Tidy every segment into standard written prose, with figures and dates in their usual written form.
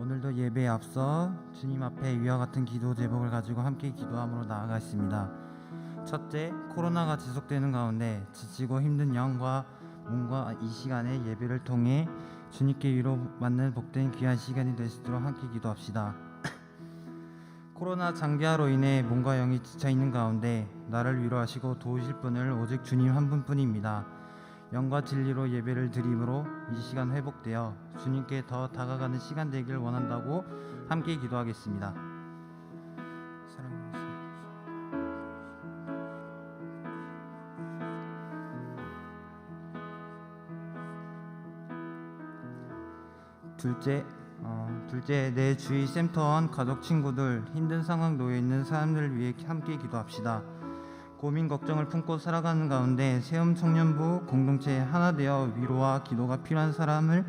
오늘도 예배에 앞서 주님 앞에 위와 같은 기도 제목을 가지고 함께 기도함으로 나아가겠습니다. 첫째, 코로나가 지속되는 가운데 지치고 힘든 영과 몸과 이 시간에 예배를 통해 주님께 위로받는 복된 귀한 시간이 될 수 있도록 함께 기도합시다. 코로나 장기화로 인해 몸과 영이 지쳐있는 가운데 나를 위로하시고 도우실 분을 오직 주님 한 분뿐입니다. 영과 진리로 예배를 드림으로 이 시간 회복되어 주님께 더 다가가는 시간 되길 원한다고 함께 기도하겠습니다. 둘째, 내 주위 센터원 가족 친구들 힘든 상황 놓여 있는 사람들을 위해 함께 기도합시다. 고민 걱정을 품고 살아가는 가운데 세움 청년부 공동체에 하나 되어 위로와 기도가 필요한 사람을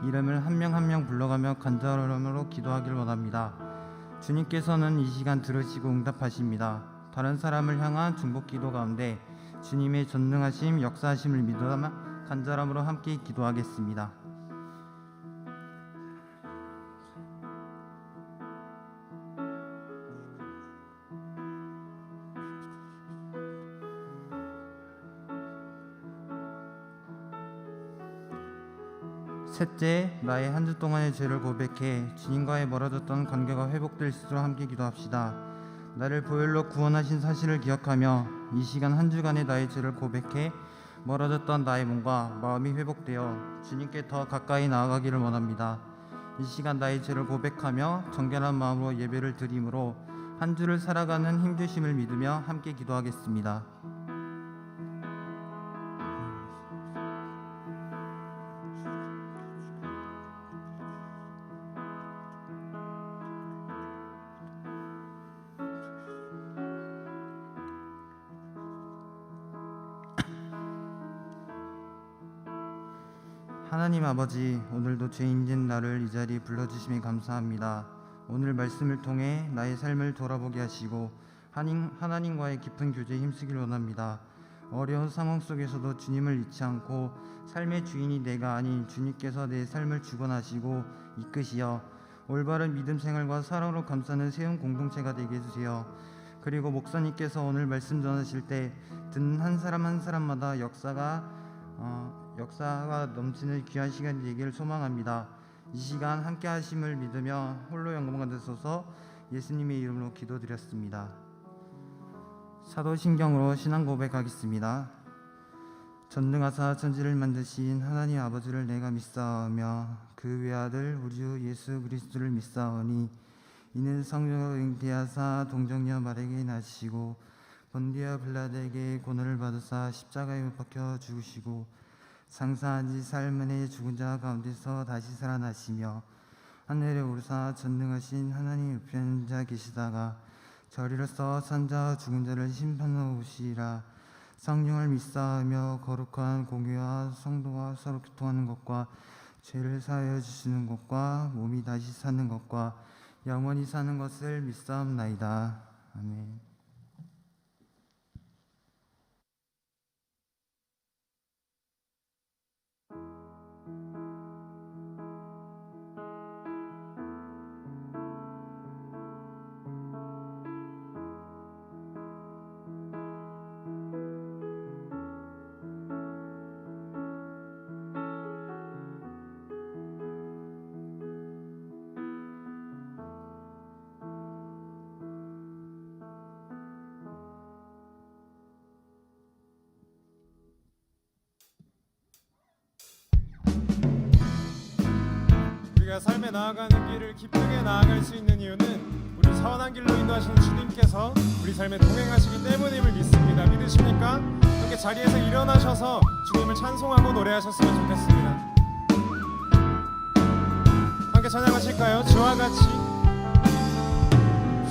이름을 한 명 한 명 불러가며 간절함으로 기도하길 원합니다. 주님께서는 이 시간 들으시고 응답하십니다. 다른 사람을 향한 중복 기도 가운데 주님의 전능하심 역사하심을 믿어 간절함으로 함께 기도하겠습니다. 셋째, 나의 한 주 동안의 죄를 고백해 주님과의 멀어졌던 관계가 회복될 수 있도록 함께 기도합시다. 나를 보혈로 구원하신 사실을 기억하며 이 시간 한 주간의 나의 죄를 고백해 멀어졌던 나의 몸과 마음이 회복되어 주님께 더 가까이 나아가기를 원합니다. 이 시간 나의 죄를 고백하며 정결한 마음으로 예배를 드림으로 한 주를 살아가는 힘주심을 믿으며 함께 기도하겠습니다. 하나님 아버지, 오늘도 죄인된 나를 이 자리에 불러주심에 감사합니다. 오늘 말씀을 통해 나의 삶을 돌아보게 하시고 하나님과의 깊은 교제에 힘쓰길 원합니다. 어려운 상황 속에서도 주님을 잊지 않고 삶의 주인이 내가 아닌 주님께서 내 삶을 주관하시고 이끄시어 올바른 믿음 생활과 사랑으로 감싸는 세운 공동체가 되게 해주세요. 그리고 목사님께서 오늘 말씀 전하실 때 듣는 한 사람 한 사람마다 역사가 넘치는 귀한 시간이 되기를 소망합니다. 이 시간 함께 하심을 믿으며 홀로 영광 받으소서. 예수님의 이름으로 기도드렸습니다. 사도신경으로 신앙 고백하겠습니다. 전능하사 천지를 만드신 하나님 아버지를 내가 믿사오며 그 외아들 우리 주 예수 그리스도를 믿사오니 이는 성령으로 잉태하사 동정녀 마리아에게 나시고 본디아 빌라도에게 고난을 받으사 십자가에 못 박혀 죽으시고 장사한 지 사흘 만에 죽은 자 가운데서 다시 살아나시며 하늘에 오르사 전능하신 하나님 우편 자 계시다가 저리로서 산자와 죽은 자를 심판하러 오시리라. 성령을 믿사하며 거룩한 공회와 성도와 서로 교통하는 것과 죄를 사하여 주시는 것과 몸이 다시 사는 것과 영원히 사는 것을 믿사옵나이다. 아멘. 우리가 삶에 나아가는 길을 기쁘게 나아갈 수 있는 이유는 우리 선한 길로 인도하시는 주님께서 우리 삶에 동행하시기 때문임을 믿습니다. 믿으십니까? 함께 자리에서 일어나셔서 주님을 찬송하고 노래하셨으면 좋겠습니다. 함께 찬양하실까요? 주와 같이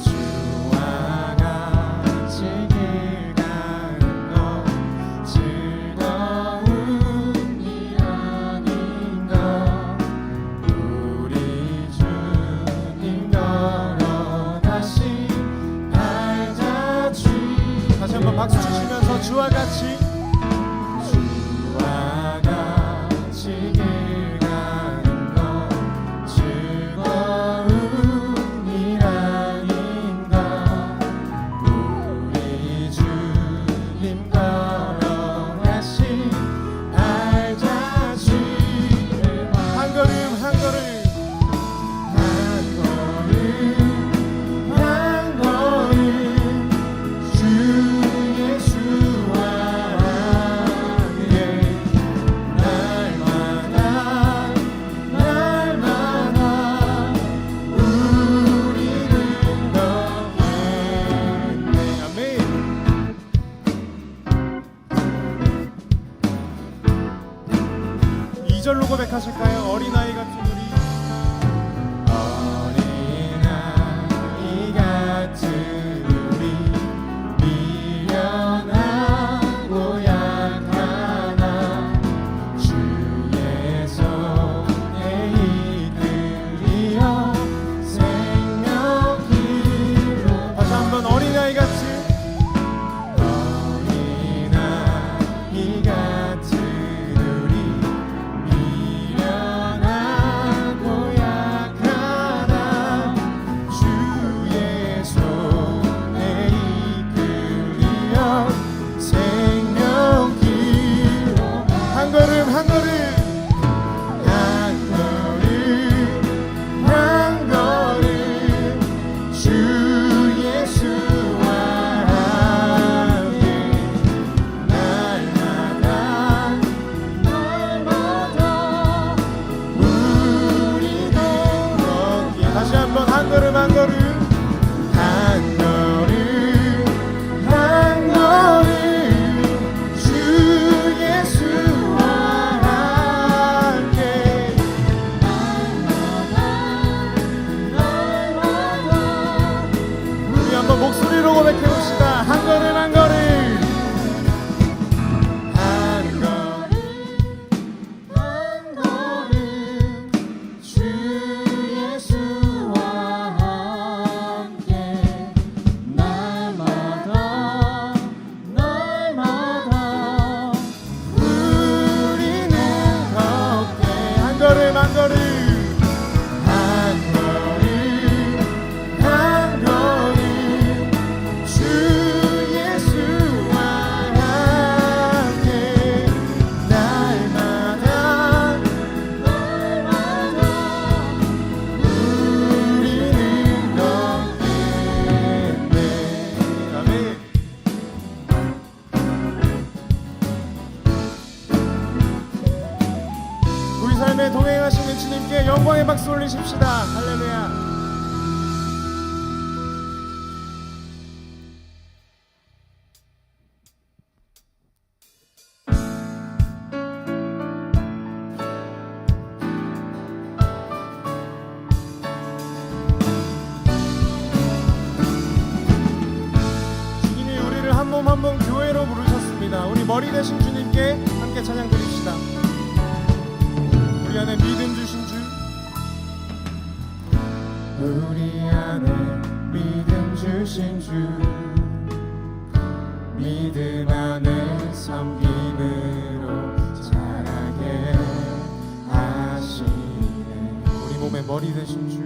주와 같이 길 가는 것 즐거운 일 아닌가. 우리 주님 걸어 다시 알자 주. 다시 한번 박수 치시면서 주와 같이 주와 같이 길 가는 것 즐거운 박수 올리십시다. 할렐루야. 주님이 우리를 한 몸 한 몸 교회로 부르셨습니다. 우리 머리 되신 주님께 함께 찬양 드립시다. 우리 안에 믿음 주신 주, 우리 안에 믿음 주신 주, 믿음 안에 섬김으로 자라게 하시네. 우리 몸의 머리 되신 주,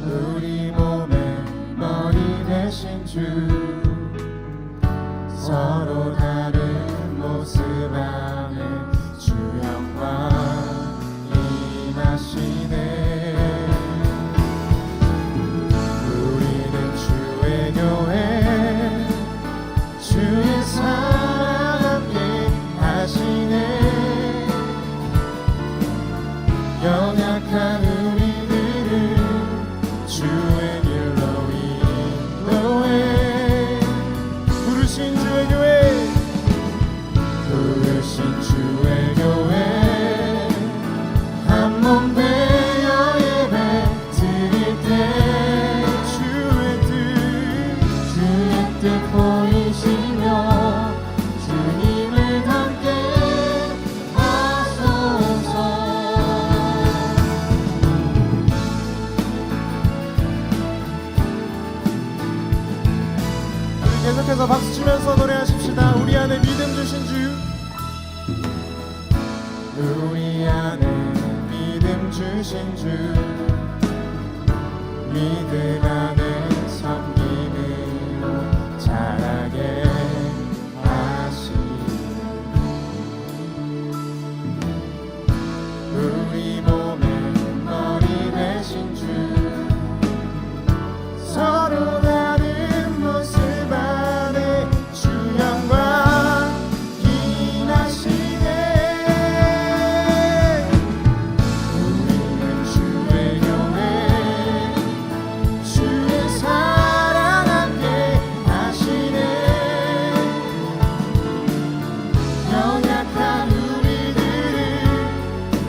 우리 몸의 머리 되신 주, 서로 다른 모습 안에 주 영광 임하시네. 우리는 주의 교회, 주의 사랑 함께 하시네. 연약한 우리들을 주의 길로 인도해. 부르신 주의 교회, 부르신 주의 교회, 한 몸 되어 예배 드릴 때 주의 뜻 보이시며 주님을 닮게 하소서. 우리 계속해서 박수 치면서 노래하십시다. 우리 안에 믿음 주신 주, 우리 안에 믿음 주신 주, 믿음 안에 섬김으로 자라게 하시네. 우리 몸의 머리 되신 주, 서로 다른 모습 안에 주 영광 임하시네. 우리는 주의 교회, 주의 사랑 함께 하시네. 연약한 우리들을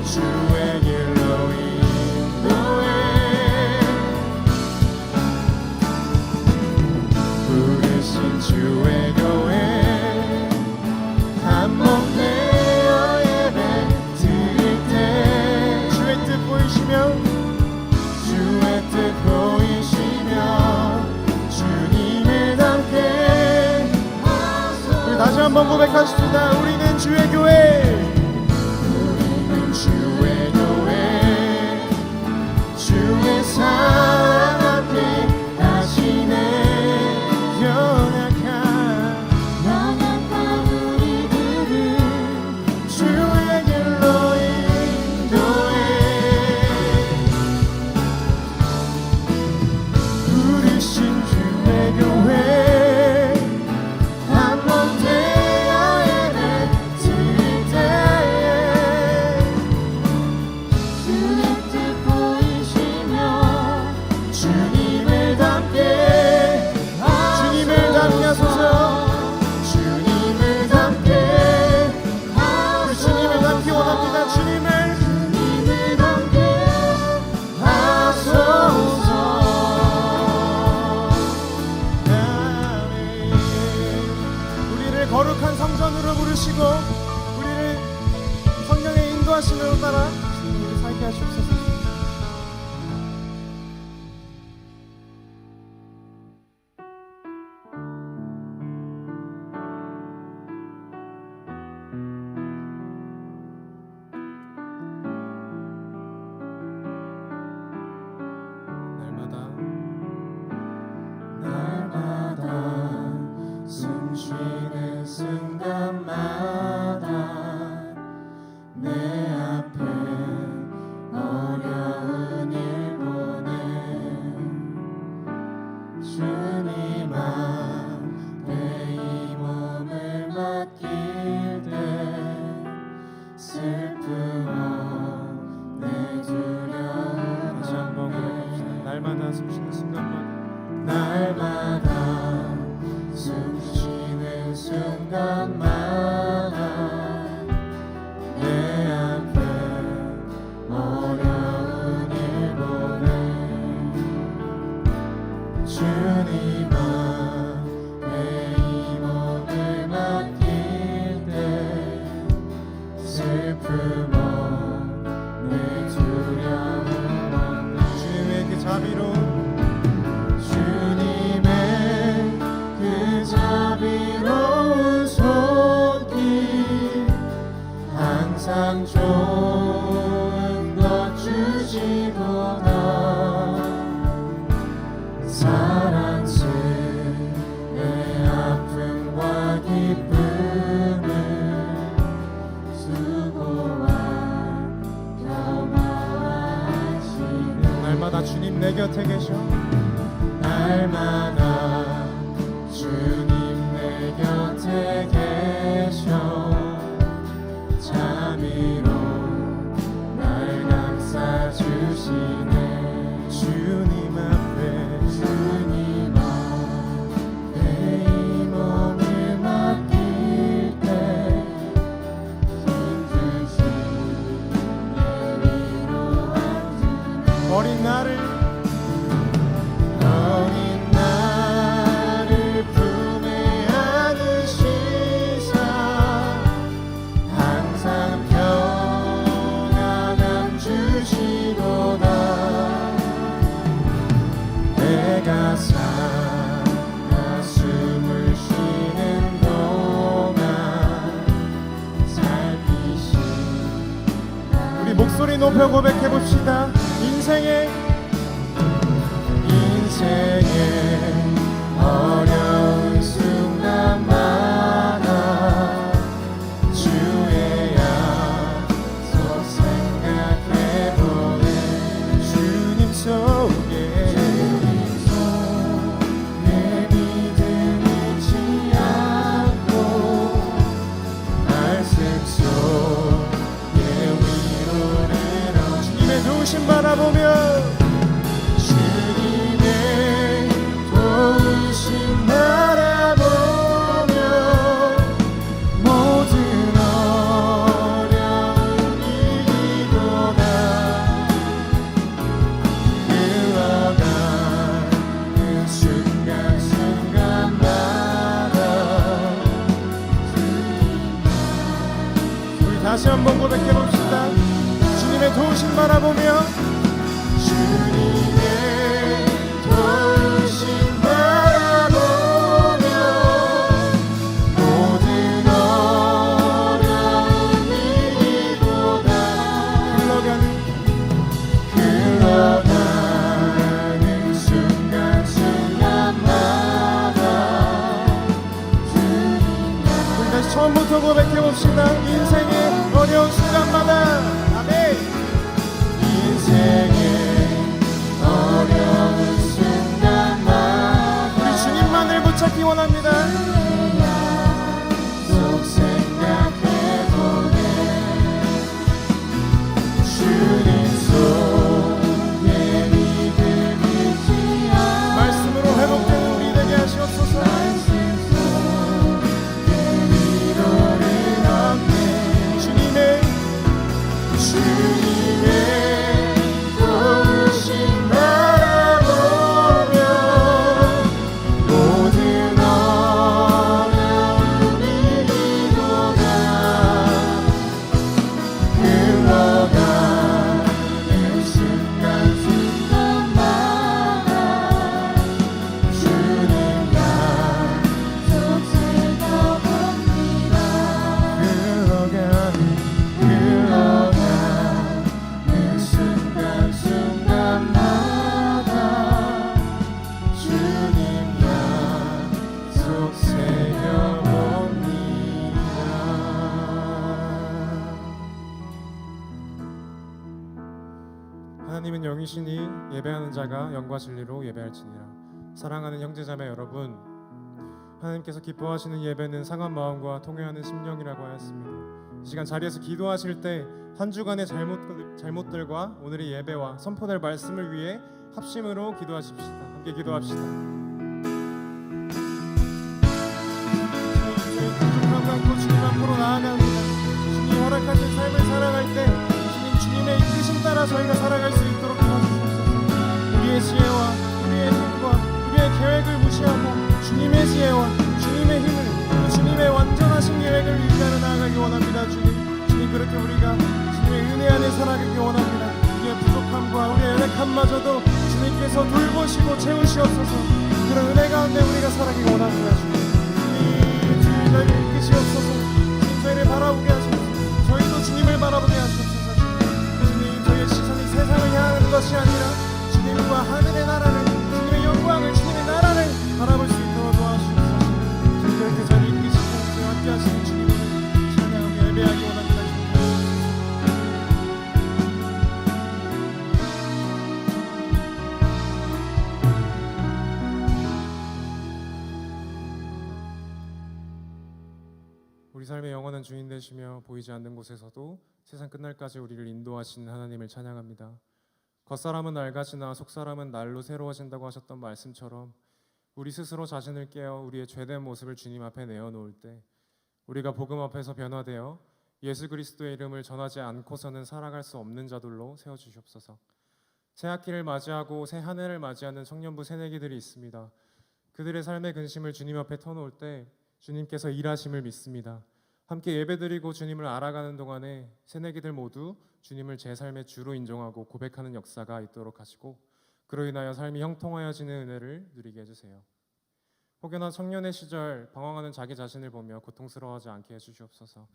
주의 길로 인도해. 부르신 주의 교회, 한 몸 되어 예배 드릴 때 주의 뜻 보이시며, 주의 뜻 보이시며 주님을 닮게 하소서. 우리 다시 한번 고백하십시다. 우리는 주의 교회, 우리는 주의 교회, 주의 사랑 함께 하시네. 연약한 우리들을 주의 길로 인도해. 부르신 주의 교회, 한 몸 되어 예배 사랑스레 아픔과 기쁨을 수고와 겸하시는 날마다 주님 내 곁에 계셔 날마다 주님 내 곁에 계셔 자비로 날 감싸주시네 주님 앞에 주님 앞에 이 몸을 맡길 때 힘드신 내 위로한 주님 어린 나를 품에 안으시사 항상 평안함 주시도다 내가 살아 숨을 쉬는 동안 살피신 우리 목소리 높여 고백해 봅시다. 인생의 어려운 순간마다 주의 약속 생각해보네 주님 속에 내 믿음 잃지 않고 말씀 속에 위로를 얻 주님의 도우심 바라보며 주님의 도우심 바라보며 모든 어려움 이기고다 흘러가는 순간순간마다 우리 다시 한번 고백해 봅시다. 주님의 도우심 바라보며 주님의 도우심 바라보며 모든 어려움 이기고다 흘러가는 순간순간마다 우리 다시 처음부터 고백해 봅시다. 인생의 어려운 순간마다 아멘. 인생의 어려운 순간마다 우리 주님만을 붙잡기 원합니다. 속 생각해보네 주님 속에 믿음 잃지 않고 말씀으로 회복되는 우리 되게 하시옵소서. 위로를 얻네 주님의 도우심 바라보며 모든 어려움 이기고다 흘러가는 순간순간마다 주님 약속 지켜봅니다 흘러가는 순간순간마다 주님 약속 새겨봅니다 하나님은 영이시니 예배하는 자가 영과 진리로 예배할지니라. 사랑하는 형제자매 여러분, 하나님께서 기뻐하시는 예배는 상한 마음과 통회하는 심령이라고 하였습니다. 이 시간 자리에서 기도하실 때 한 주간의 잘못들과 오늘의 예배와 선포될 말씀을 위해 합심으로 기도하십시다. 함께 기도합시다. 주님 감고 주님 앞으로 나아갑니다. 주님 허락하신 삶을 살아갈 때 주님의 이끄심 따라 저희가 살아갈 수 있도록 도와주시옵소서. 우리의 지혜와 우리의 힘과 우리의 계획을 무시하고 주님의 지혜와 주님의 힘을 또 주님의 완전하신 계획을 위하여 나아가기 원합니다. 주님 그렇게 우리가 주님의 은혜 안에 살아가기 원합니다. 우리의 부족함과 우리의 연약함마저도 주님께서 돌보시고 채우시옵소서. 그런 은혜 가운데 우리가 살아가기 원합니다. 주님 저희를 이끄시옵소서. 주님 저희를 바라보게 하소서. 저희도 주님을 바라보게 하소서. 주님 저희의 시선이 세상 세상을 향하는 것이 아니라 주님과 하늘의 나라를, 주님의 영광을, 주님의 나라를 바라볼 수 있도록 도와주시옵소서. 저희들 그 자리에 이끄시고 함께 하시는 주님을 찬양하며 예배하기 원합니다. 우리 삶의 영원한 주인 되시며 보이지 않는 곳에서도 세상 끝날까지 우리를 인도하시는 하나님을 찬양합니다. 겉사람은 낡아지나 속사람은 날로 새로워진다고 하셨던 말씀처럼 우리 스스로 자신을 깨어 우리의 죄된 모습을 주님 앞에 내어놓을 때 우리가 복음 앞에서 변화되어 예수 그리스도의 이름을 전하지 않고서는 살아갈 수 없는 자들로 세워주시옵소서. 새 학기를 맞이하고 새 한 해를 맞이하는 청년부 새내기들이 있습니다. 그들의 삶의 근심을 주님 앞에 터놓을 때 주님께서 일하심을 믿습니다. 함께 예배드리고 주님을 알아가는 동안에 새내기들 모두 주님을 제 삶의 주로 인정하고 고백하는 역사가 있도록 하시고 그로 인하여 삶이 형통하여지는 은혜를 누리게 해주세요. 혹여나 청년의 시절 방황하는 자기 자신을 보며 고통스러워하지 않게 해주시옵소서.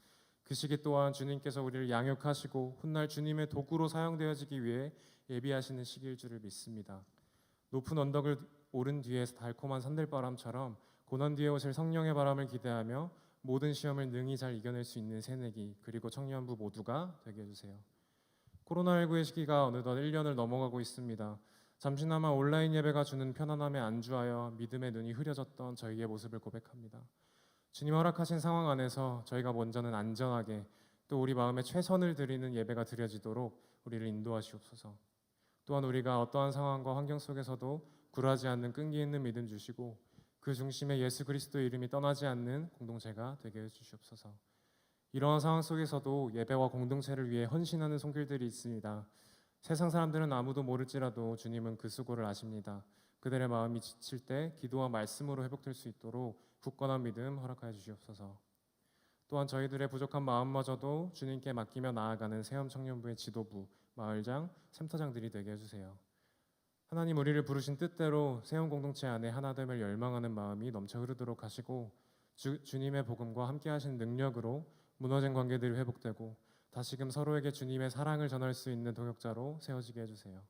그 시기 또한 주님께서 우리를 양육하시고 훗날 주님의 도구로 사용되어지기 위해 예비하시는 시기일 줄을 믿습니다. 높은 언덕을 오른 뒤에서 달콤한 산들바람처럼 고난 뒤에 오실 성령의 바람을 기대하며 모든 시험을 능히 잘 이겨낼 수 있는 새내기 그리고 청년부 모두가 되게 해주세요. 코로나19의 시기가 어느덧 1년을 넘어가고 있습니다. 잠시나마 온라인 예배가 주는 편안함에 안주하여 믿음의 눈이 흐려졌던 저희의 모습을 고백합니다. 주님 허락하신 상황 안에서 저희가 먼저는 안전하게 또 우리 마음에 최선을 드리는 예배가 드려지도록 우리를 인도하시옵소서. 또한 우리가 어떠한 상황과 환경 속에서도 굴하지 않는 끈기 있는 믿음 주시고 그 중심에 예수 그리스도의 이름이 떠나지 않는 공동체가 되게 해주시옵소서. 이러한 상황 속에서도 예배와 공동체를 위해 헌신하는 손길들이 있습니다. 세상 사람들은 아무도 모를지라도 주님은 그 수고를 아십니다. 그들의 마음이 지칠 때 기도와 말씀으로 회복될 수 있도록 굳건한 믿음 허락하여 주시옵소서. 또한 저희들의 부족한 마음마저도 주님께 맡기며 나아가는 세엄 청년부의 지도부, 마을장, 센터장들이 되게 해주세요. 하나님 우리를 부르신 뜻대로 세움 공동체 안에 하나됨을 열망하는 마음이 넘쳐 흐르도록 하시고 주님의 복음과 함께하신 능력으로 무너진 관계들이 회복되고 다시금 서로에게 주님의 사랑을 전할 수 있는 동역자로 세워지게 해주세요.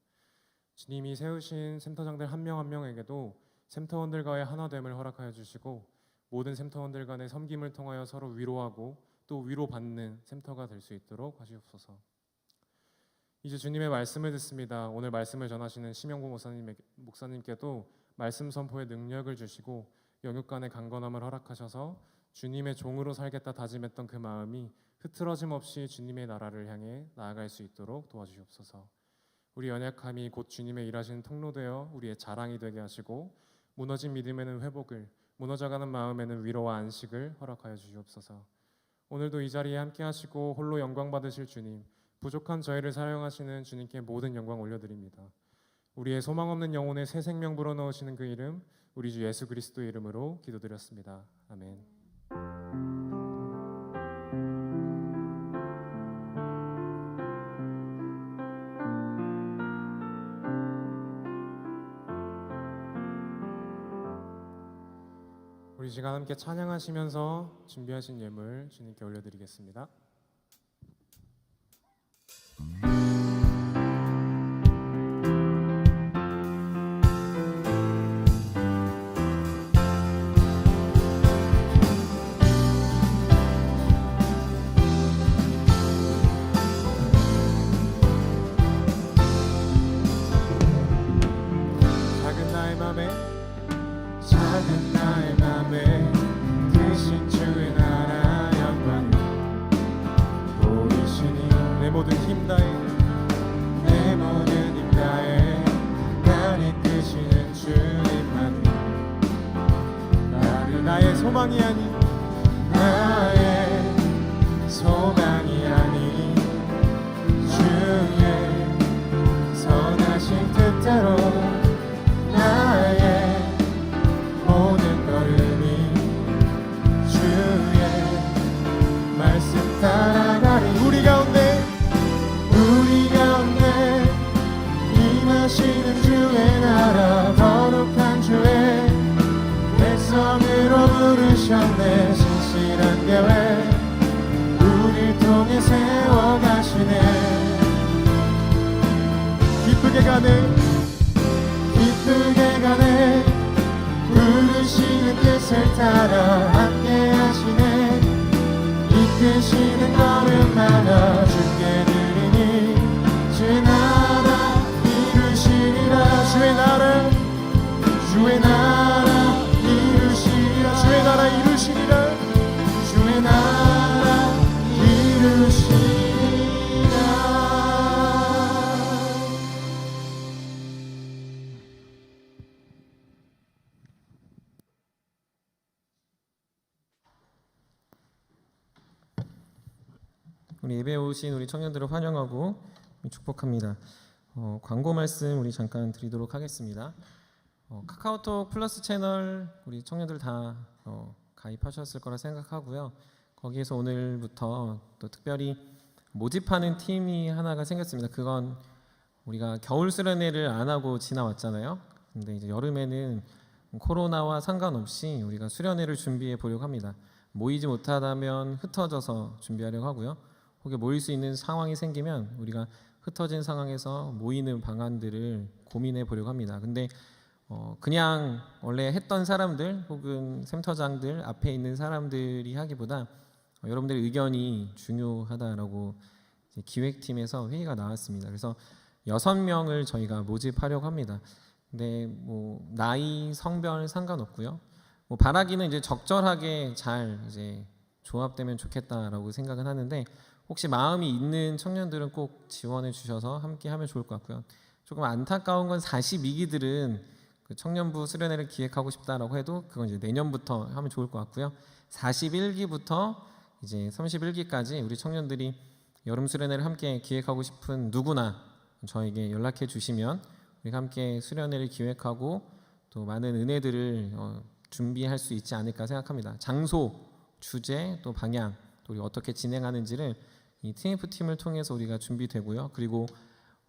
주님이 세우신 센터장들 한 명 한 명에게도 센터원들과의 하나됨을 허락하여 주시고 모든 센터원들 간의 섬김을 통하여 서로 위로하고 또 위로받는 센터가 될 수 있도록 하시옵소서. 이제 주님의 말씀을 듣습니다. 오늘 말씀을 전하시는 심영구 목사님께도 말씀 선포의 능력을 주시고 영육간의 강건함을 허락하셔서 주님의 종으로 살겠다 다짐했던 그 마음이 흐트러짐 없이 주님의 나라를 향해 나아갈 수 있도록 도와주시옵소서. 우리 연약함이 곧 주님의 일하시는 통로되어 우리의 자랑이 되게 하시고 무너진 믿음에는 회복을, 무너져가는 마음에는 위로와 안식을 허락하여 주시옵소서. 오늘도 이 자리에 함께 하시고 홀로 영광 받으실 주님, 부족한 저희를 사용하시는 주님께 모든 영광 올려드립니다. 우리의 소망 없는 영혼에 새 생명 불어넣으시는 그 이름, 우리 주 예수 그리스도의 이름으로 기도드렸습니다. 아멘. 우리 시간 함께 찬양하시면서 준비하신 예물 주님께 올려드리겠습니다. 작은 나의 맘에 크신 주의 나라 영광 보이시니 내 모든 힘 다해 내 모든 힘 다해 날 이끄시는 주님만 나의 소망이 아닌 나의 소망이 아닌 주의 선하신 뜻대로 나의 모든 걸음이 주의 말씀 따라가리 우리 가운데 임하시는 주의 나라 거룩한 주의 백성으로 부르셨네 신실한 계획 우릴 통해 세워가시네 가네 기쁘게 가네 부르시는 뜻을 따라 함께 하시네 이끄시는 걸음마다 주께 드리니 주의 나라 이루시리라 주의 나라 주의 나라 이루시리라 주의 나라 이루시리라 주의 나라 이루시리라 우리 예배에 오신 우리 청년들을 환영하고 축복합니다. 광고 말씀 우리 잠깐 드리도록 하겠습니다. 카카오톡 플러스 채널 우리 청년들 다 가입하셨을 거라 생각하고요. 거기에서 오늘부터 또 특별히 모집하는 팀이 하나가 생겼습니다. 그건 우리가 겨울 수련회를 안 하고 지나왔잖아요. 근데 이제 여름에는 코로나와 상관없이 우리가 수련회를 준비해 보려고 합니다. 모이지 못하다면 흩어져서 준비하려고 하고요. 혹시 모일 수 있는 상황이 생기면 우리가 흩어진 상황에서 모이는 방안들을 고민해 보려고 합니다. 근데 그냥 원래 했던 사람들 혹은 센터장들 앞에 있는 사람들이 하기보다 여러분들의 의견이 중요하다라고 이제 기획팀에서 회의가 나왔습니다. 그래서 6명을 저희가 모집하려고 합니다. 근데 뭐 나이, 성별 상관없고요. 뭐 바라기는 이제 적절하게 잘 이제 조합되면 좋겠다라고 생각은 하는데 혹시 마음이 있는 청년들은 꼭 지원해 주셔서 함께 하면 좋을 것 같고요. 조금 안타까운 건 42기들은 그 청년부 수련회를 기획하고 싶다라고 해도 그건 이제 내년부터 하면 좋을 것 같고요. 41기부터 이제 31기까지 우리 청년들이 여름 수련회를 함께 기획하고 싶은 누구나 저에게 연락해 주시면 우리가 함께 수련회를 기획하고 또 많은 은혜들을 준비할 수 있지 않을까 생각합니다. 장소, 주제, 또 방향, 또 우리 어떻게 진행하는지를 이 TF팀을 통해서 우리가 준비되고요. 그리고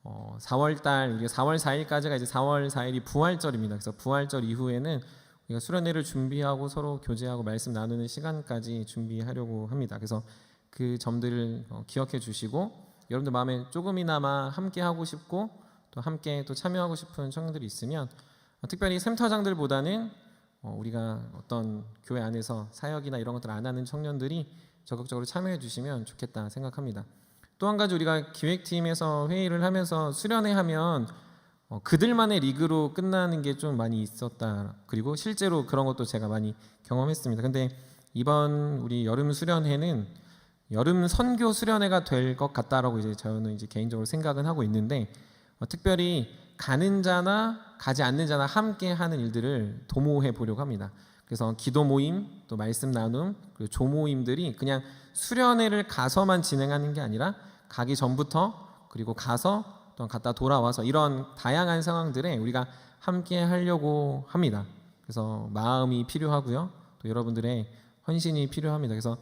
4월달 이게 4월 4일까지가 이제 4월 4일이 부활절입니다. 그래서 부활절 이후에는 우리가 수련회를 준비하고 서로 교제하고 말씀 나누는 시간까지 준비하려고 합니다. 그래서 그 점들을 기억해 주시고 여러분들 마음에 조금이나마 함께 하고 싶고 또 함께 또 참여하고 싶은 청년들이 있으면 특별히 센터장들보다는 우리가 어떤 교회 안에서 사역이나 이런 것들 안 하는 청년들이 적극적으로 참여해 주시면 좋겠다 생각합니다. 또 한 가지 우리가 기획팀에서 회의를 하면서 수련회 하면 그들만의 리그로 끝나는 게 좀 많이 있었다. 그리고 실제로 그런 것도 제가 많이 경험했습니다. 근데 이번 우리 여름 수련회는 여름 선교 수련회가 될 것 같다라고 이제 저는 이제 개인적으로 생각은 하고 있는데 특별히 가는 자나 가지 않는 자나 함께 하는 일들을 도모해 보려고 합니다. 그래서 기도 모임, 또 말씀 나눔, 그리고 조모임들이 그냥 수련회를 가서만 진행하는 게 아니라 가기 전부터 그리고 가서 또 갔다 돌아와서 이런 다양한 상황들에 우리가 함께 하려고 합니다. 그래서 마음이 필요하고요. 또 여러분들의 헌신이 필요합니다. 그래서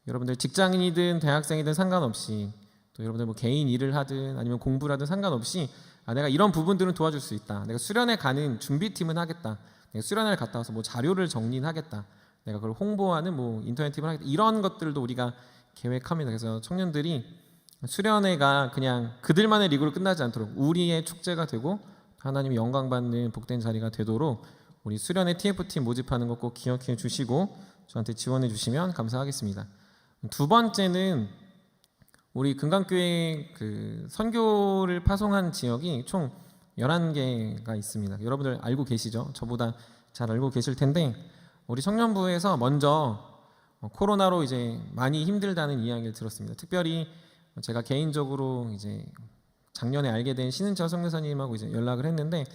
여러분들 직장인이든 대학생이든 상관없이 또 여러분들 뭐 개인 일을 하든 아니면 공부를 하든 상관없이 내가 이런 부분들은 도와줄 수 있다. 내가 수련회 가는 준비팀은 하겠다. 내가 수련회를 갔다 와서 뭐 자료를 정리하겠다. 내가 그걸 홍보하는 뭐 인터넷 팀을 하겠다. 이런 것들도 우리가 계획합니다. 그래서 청년들이 수련회가 그냥 그들만의 리그로 끝나지 않도록 우리의 축제가 되고 하나님이 영광받는 복된 자리가 되도록 우리 수련회 TF팀 모집하는 거 꼭 기억해 주시고 저한테 지원해 주시면 감사하겠습니다. 두 번째는 우리 금강교회 그 선교를 파송한 지역이 총 11개가 있습니다. 여러분들 알고 계시죠? 저보다 잘 알고 계실 텐데 우리 청년부에서 먼저 코로나로 이제 많이 힘들다는 이야기를 들었습니다. 특별히 제가 개인적으로 이제 작년에 알게 된 신은철 선교사님하고 이제 연락을 했는데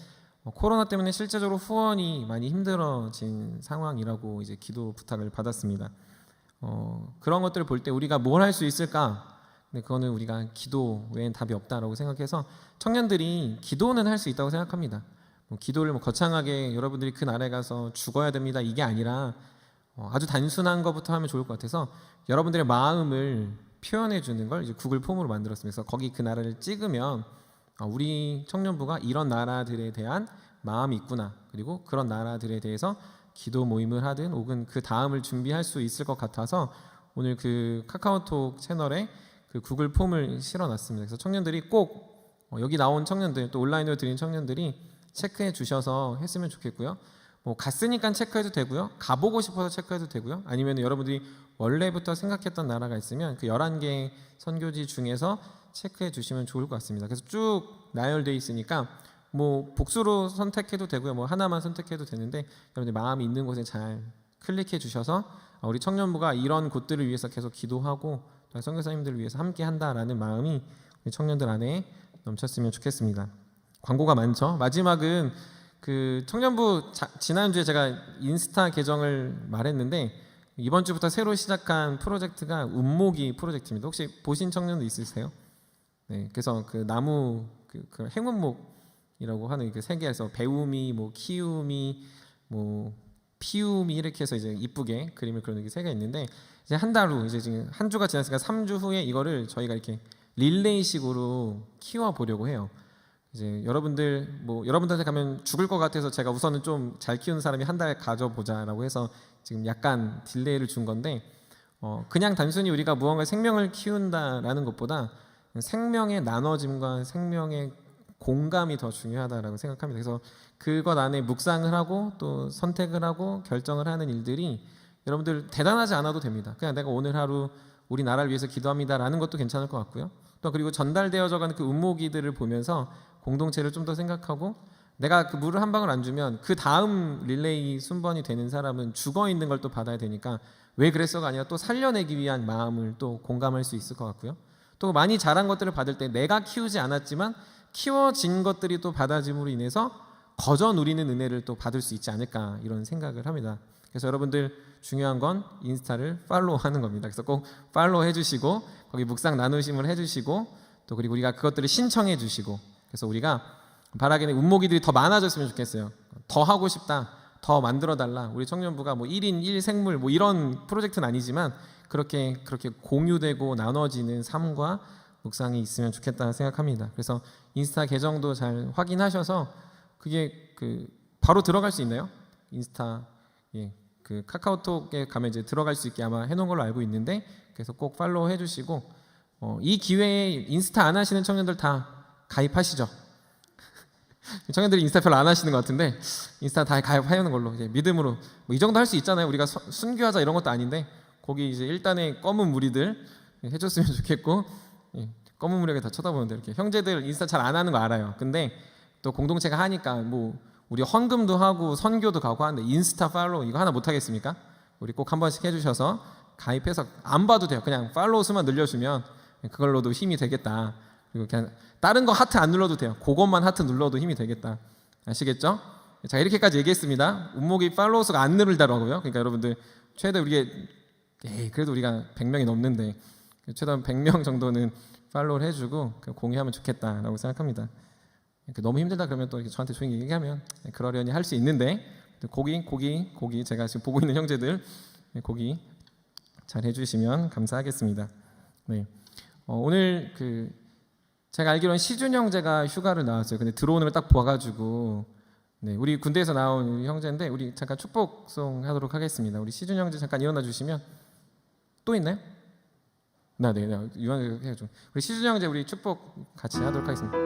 코로나 때문에 실제적으로 후원이 많이 힘들어진 상황이라고 이제 기도 부탁을 받았습니다. 그런 것들을 볼 때 우리가 뭘 할 수 있을까? 근데 그거는 우리가 기도 외엔 답이 없다라고 생각해서 청년들이 기도는 할 수 있다고 생각합니다. 기도를 거창하게 여러분들이 그 나라에 가서 죽어야 됩니다 이게 아니라 아주 단순한 것부터 하면 좋을 것 같아서 여러분들의 마음을 표현해 주는 걸 이제 구글 폼으로 만들었습니다. 그래서 거기 그 나라를 찍으면 우리 청년부가 이런 나라들에 대한 마음이 있구나. 그리고 그런 나라들에 대해서 기도 모임을 하든 혹은 그 다음을 준비할 수 있을 것 같아서 오늘 그 카카오톡 채널에 그 구글 폼을 실어놨습니다. 그래서 청년들이 꼭 여기 나온 청년들 또 온라인으로 드린 청년들이 체크해 주셔서 했으면 좋겠고요. 뭐 갔으니까 체크해도 되고요. 가보고 싶어서 체크해도 되고요. 아니면 여러분들이 원래부터 생각했던 나라가 있으면 그 11개 선교지 중에서 체크해 주시면 좋을 것 같습니다. 그래서 쭉 나열되어 있으니까 뭐 복수로 선택해도 되고요. 뭐 하나만 선택해도 되는데 여러분들 마음이 있는 곳에 잘 클릭해 주셔서 우리 청년부가 이런 곳들을 위해서 계속 기도하고 또 선교사님들을 위해서 함께 한다라는 마음이 우리 청년들 안에 넘쳤으면 좋겠습니다. 광고가 많죠. 마지막은 그 청년부 지난주에 제가 인스타 계정을 말했는데 이번 주부터 새로 시작한 프로젝트가 운모기 프로젝트입니다. 혹시 보신 청년도 있으세요? 네, 그래서 그 나무 그 행운목이라고 하는 그 세 개에서 배움이, 뭐 키움이, 뭐 피움이 이렇게 해서 이제 이쁘게 그림을 그리는 게 세 개 있는데 이제 한 달 후 이제 지금 한 주가 지났으니까 3주 후에 이거를 저희가 이렇게 릴레이식으로 키워 보려고 해요. 이제 여러분들 뭐 여러분들한테 가면 죽을 것 같아서 제가 우선은 좀 잘 키우는 사람이 한 달 가져보자라고 해서 지금 약간 딜레이를 준 건데 그냥 단순히 우리가 무언가 생명을 키운다라는 것보다 생명의 나눠짐과 생명의 공감이 더 중요하다라고 생각합니다. 그래서 그것 안에 묵상을 하고 또 선택을 하고 결정을 하는 일들이 여러분들 대단하지 않아도 됩니다. 그냥 내가 오늘 하루 우리 나라를 위해서 기도합니다라는 것도 괜찮을 것 같고요. 또 그리고 전달되어져가는 그 운모기들을 보면서 공동체를 좀 더 생각하고 내가 그 물을 한 방울 안 주면 그 다음 릴레이 순번이 되는 사람은 죽어 있는 걸 또 받아야 되니까 왜 그랬어가 아니라 또 살려내기 위한 마음을 또 공감할 수 있을 것 같고요. 또 많이 자란 것들을 받을 때 내가 키우지 않았지만 키워진 것들이 또 받아짐으로 인해서 거저 누리는 은혜를 또 받을 수 있지 않을까 이런 생각을 합니다. 그래서 여러분들 중요한 건 인스타를 팔로우하는 겁니다. 그래서 꼭 팔로우 해주시고 거기 묵상 나누심을 해주시고 또 그리고 우리가 그것들을 신청해 주시고 그래서 우리가 바라기는 운모기들이 더 많아졌으면 좋겠어요. 더 하고 싶다, 더 만들어 달라. 우리 청년부가 뭐 1인 1생물 뭐 이런 프로젝트는 아니지만 그렇게 공유되고 나눠지는 삶과 묵상이 있으면 좋겠다 생각합니다. 그래서 인스타 계정도 잘 확인하셔서 그게 그 바로 들어갈 수 있나요? 인스타 그 카카오톡에 가면 이제 들어갈 수 있게 아마 해놓은 걸로 알고 있는데 그래서 꼭 팔로우 해주시고 이 기회에 인스타 안 하시는 청년들 다 가입하시죠. 청년들이 인스타 별로 안 하시는 것 같은데 인스타 다 가입하는 걸로 이제 믿음으로 뭐 이 정도 할 수 있잖아요. 우리가 순교하자 이런 것도 아닌데 거기 이제 일단의 검은 무리들 해줬으면 좋겠고 검은 무리가 다 쳐다보는데 이렇게 형제들 인스타 잘 안 하는 거 알아요. 근데 또 공동체가 하니까 뭐 우리 헌금도 하고 선교도 가고 하는데 인스타 팔로우 이거 하나 못 하겠습니까? 우리 꼭 한 번씩 해주셔서 가입해서 안 봐도 돼요. 그냥 팔로우 수만 늘려주면 그걸로도 힘이 되겠다. 그리고 그냥 다른 거 하트 안 눌러도 돼요. 그것만 하트 눌러도 힘이 되겠다. 아시겠죠? 자 이렇게까지 얘기했습니다. 운목이 팔로우 수가 안 늘더라고요. 그러니까 여러분들 최대 우리가 그래도 우리가 100명이 넘는데 최대한 100명 정도는 팔로우를 해주고 공유하면 좋겠다라고 생각합니다. 너무 힘들다 그러면 또 이렇게 저한테 조용히 얘기하면 그러려니 할 수 있는데 고기 제가 지금 보고 있는 형제들 고기 잘 해주시면 감사하겠습니다. 네. 오늘 제가 알기로는 시준 형제가 휴가를 나왔어요. 근데 들어오는 걸 딱 봐가지고 우리 군대에서 나온 우리 형제인데 우리 잠깐 축복송 하도록 하겠습니다. 우리 시준 형제 잠깐 일어나 주시면 또 있나요? 네, 유한을 해야죠. 우리 시준 형제 우리 축복 같이 하도록 하겠습니다.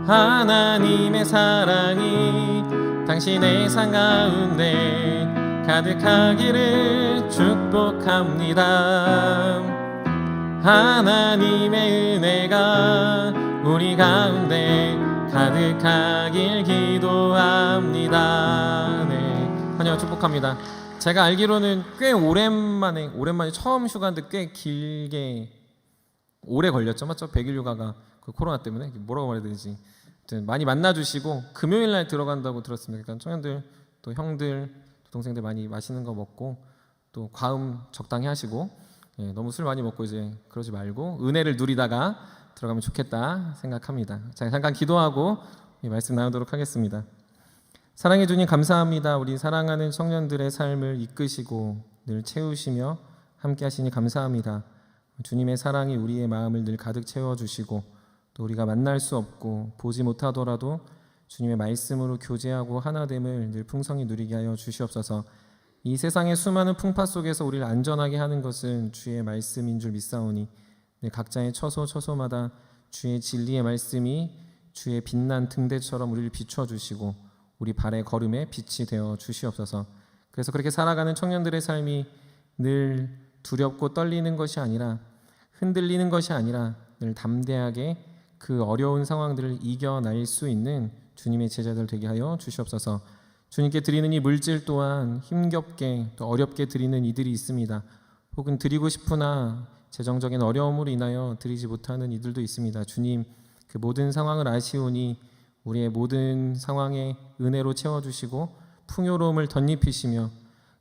하나님의 사랑이 당신의 삶 가운데 가득하기를 축복합니다. 하나님의 은혜가 우리 가운데 가득하길 기도합니다. 네, 환영 축복합니다. 제가 알기로는 꽤 오랜만에 처음 휴가인데 꽤 길게 오래 걸렸죠, 맞죠? 100일 휴가가 그 코로나 때문에 뭐라고 말해야 되지? 많이 만나주시고 금요일 날 들어간다고 들었습니다. 그러니까 청년들 또 형들 또 동생들 많이 맛있는 거 먹고 또 과음 적당히 하시고 너무 술 많이 먹고 이제 그러지 말고 은혜를 누리다가 들어가면 좋겠다 생각합니다. 자, 잠깐 기도하고 말씀 나누도록 하겠습니다. 사랑해 주님 감사합니다. 우리 사랑하는 청년들의 삶을 이끄시고 늘 채우시며 함께 하시니 감사합니다. 주님의 사랑이 우리의 마음을 늘 가득 채워주시고 또 우리가 만날 수 없고 보지 못하더라도 주님의 말씀으로 교제하고 하나됨을 늘 풍성히 누리게 하여 주시옵소서. 이 세상의 수많은 풍파 속에서 우리를 안전하게 하는 것은 주의 말씀인 줄 믿사오니 늘 각자의 처소마다 주의 진리의 말씀이 주의 빛난 등대처럼 우리를 비춰주시고 우리 발의 걸음에 빛이 되어 주시옵소서. 그래서 그렇게 살아가는 청년들의 삶이 늘 두렵고 떨리는 것이 아니라 흔들리는 것이 아니라 늘 담대하게 그 어려운 상황들을 이겨낼 수 있는 주님의 제자들 되게 하여 주시옵소서. 주님께 드리는 이 물질 또한 힘겹게 또 어렵게 드리는 이들이 있습니다. 혹은 드리고 싶으나 재정적인 어려움으로 인하여 드리지 못하는 이들도 있습니다. 주님, 그 모든 상황을 아시오니 우리의 모든 상황에 은혜로 채워주시고 풍요로움을 덧입히시며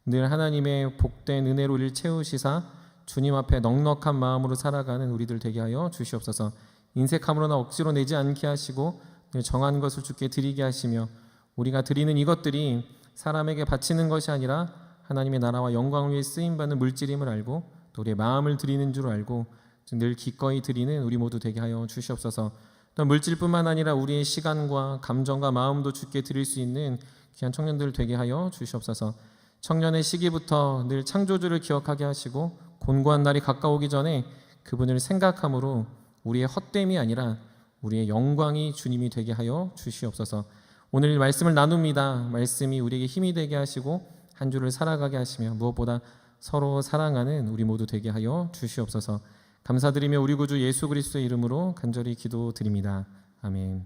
늘 하나님의 복된 은혜로 우리를 채우시사 주님 앞에 넉넉한 마음으로 살아가는 우리들 되게 하여 주시옵소서. 인색함으로나 억지로 내지 않게 하시고 늘 정한 것을 주께 드리게 하시며 우리가 드리는 이것들이 사람에게 바치는 것이 아니라 하나님의 나라와 영광을 위해 쓰임받는 물질임을 알고 또 우리의 마음을 드리는 줄 알고 늘 기꺼이 드리는 우리 모두 되게 하여 주시옵소서. 또 물질뿐만 아니라 우리의 시간과 감정과 마음도 주께 드릴 수 있는 귀한 청년들 되게 하여 주시옵소서. 청년의 시기부터 늘 창조주를 기억하게 하시고 곤고한 날이 가까우기 전에 그분을 생각함으로 우리의 헛됨이 아니라 우리의 영광이 주님이 되게 하여 주시옵소서. 오늘 말씀을 나눕니다. 말씀이 우리에게 힘이 되게 하시고 한 주를 살아가게 하시며 무엇보다 서로 사랑하는 우리 모두 되게 하여 주시옵소서. 감사드리며 우리 구주 예수 그리스도의 이름으로 간절히 기도드립니다. 아멘.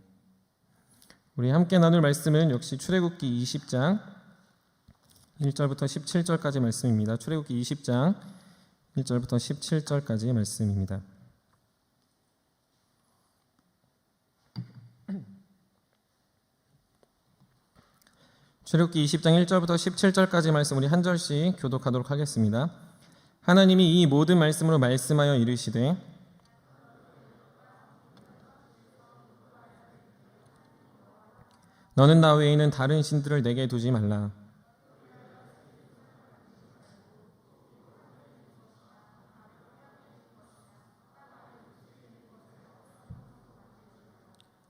우리 함께 나눌 말씀은 역시 출애굽기 20장 1절부터 17절까지 말씀입니다. 출애굽기 20장 1절부터 17절까지 말씀입니다. 출애굽기 20장 1절부터 17절까지 말씀 우리 한 절씩 교독하도록 하겠습니다. 하나님이 이 모든 말씀으로 말씀하여 이르시되 너는 나 외에는 다른 신들을 내게 두지 말라.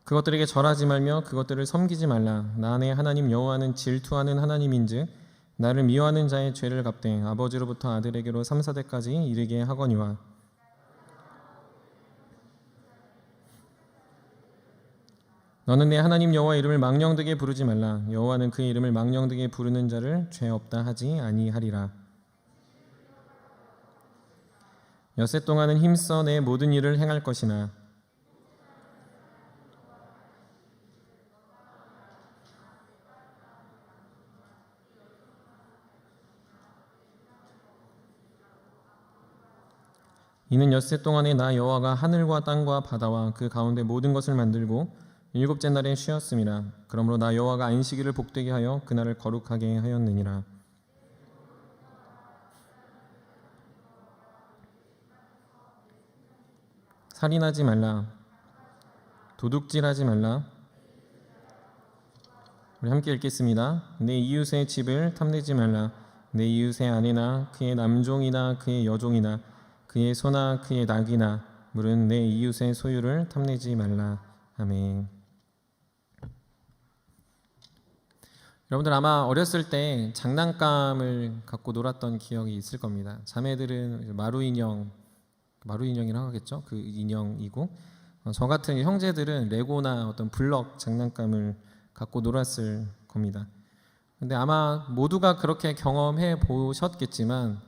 그것들에게 절하지 말며 그것들을 섬기지 말라. 나 내 하나님 여호와는 질투하는 하나님인즉 나를 미워하는 자의 죄를 갚되 아버지로부터 아들에게로 3-4대까지 이르게 하거니와 너는 내 하나님 여호와 이름을 망령되게 부르지 말라. 여호와는 그의 이름을 망령되게 부르는 자를 죄 없다 하지 아니하리라. 엿새 동안은 힘써 내 모든 일을 행할 것이나 이는 엿새 동안에 나 여호와가 하늘과 땅과 바다와 그 가운데 모든 것을 만들고 일곱째 날에 쉬었음이라. 그러므로 나 여호와가 안식일을 복되게 하여 그날을 거룩하게 하였느니라. 살인하지 말라. 도둑질하지 말라. 우리 함께 읽겠습니다. 내 이웃의 집을 탐내지 말라. 내 이웃의 아내나 그의 남종이나 그의 여종이나 그의 소나 그의 낙이나 물은 내 이웃의 소유를 탐내지 말라. 아멘. 여러분들 아마 어렸을 때 장난감을 갖고 놀았던 기억이 있을 겁니다. 자매들은 마루 인형이라고 하겠죠. 그 인형이고 저 같은 형제들은 레고나 어떤 블럭 장난감을 갖고 놀았을 겁니다. 근데 아마 모두가 그렇게 경험해 보셨겠지만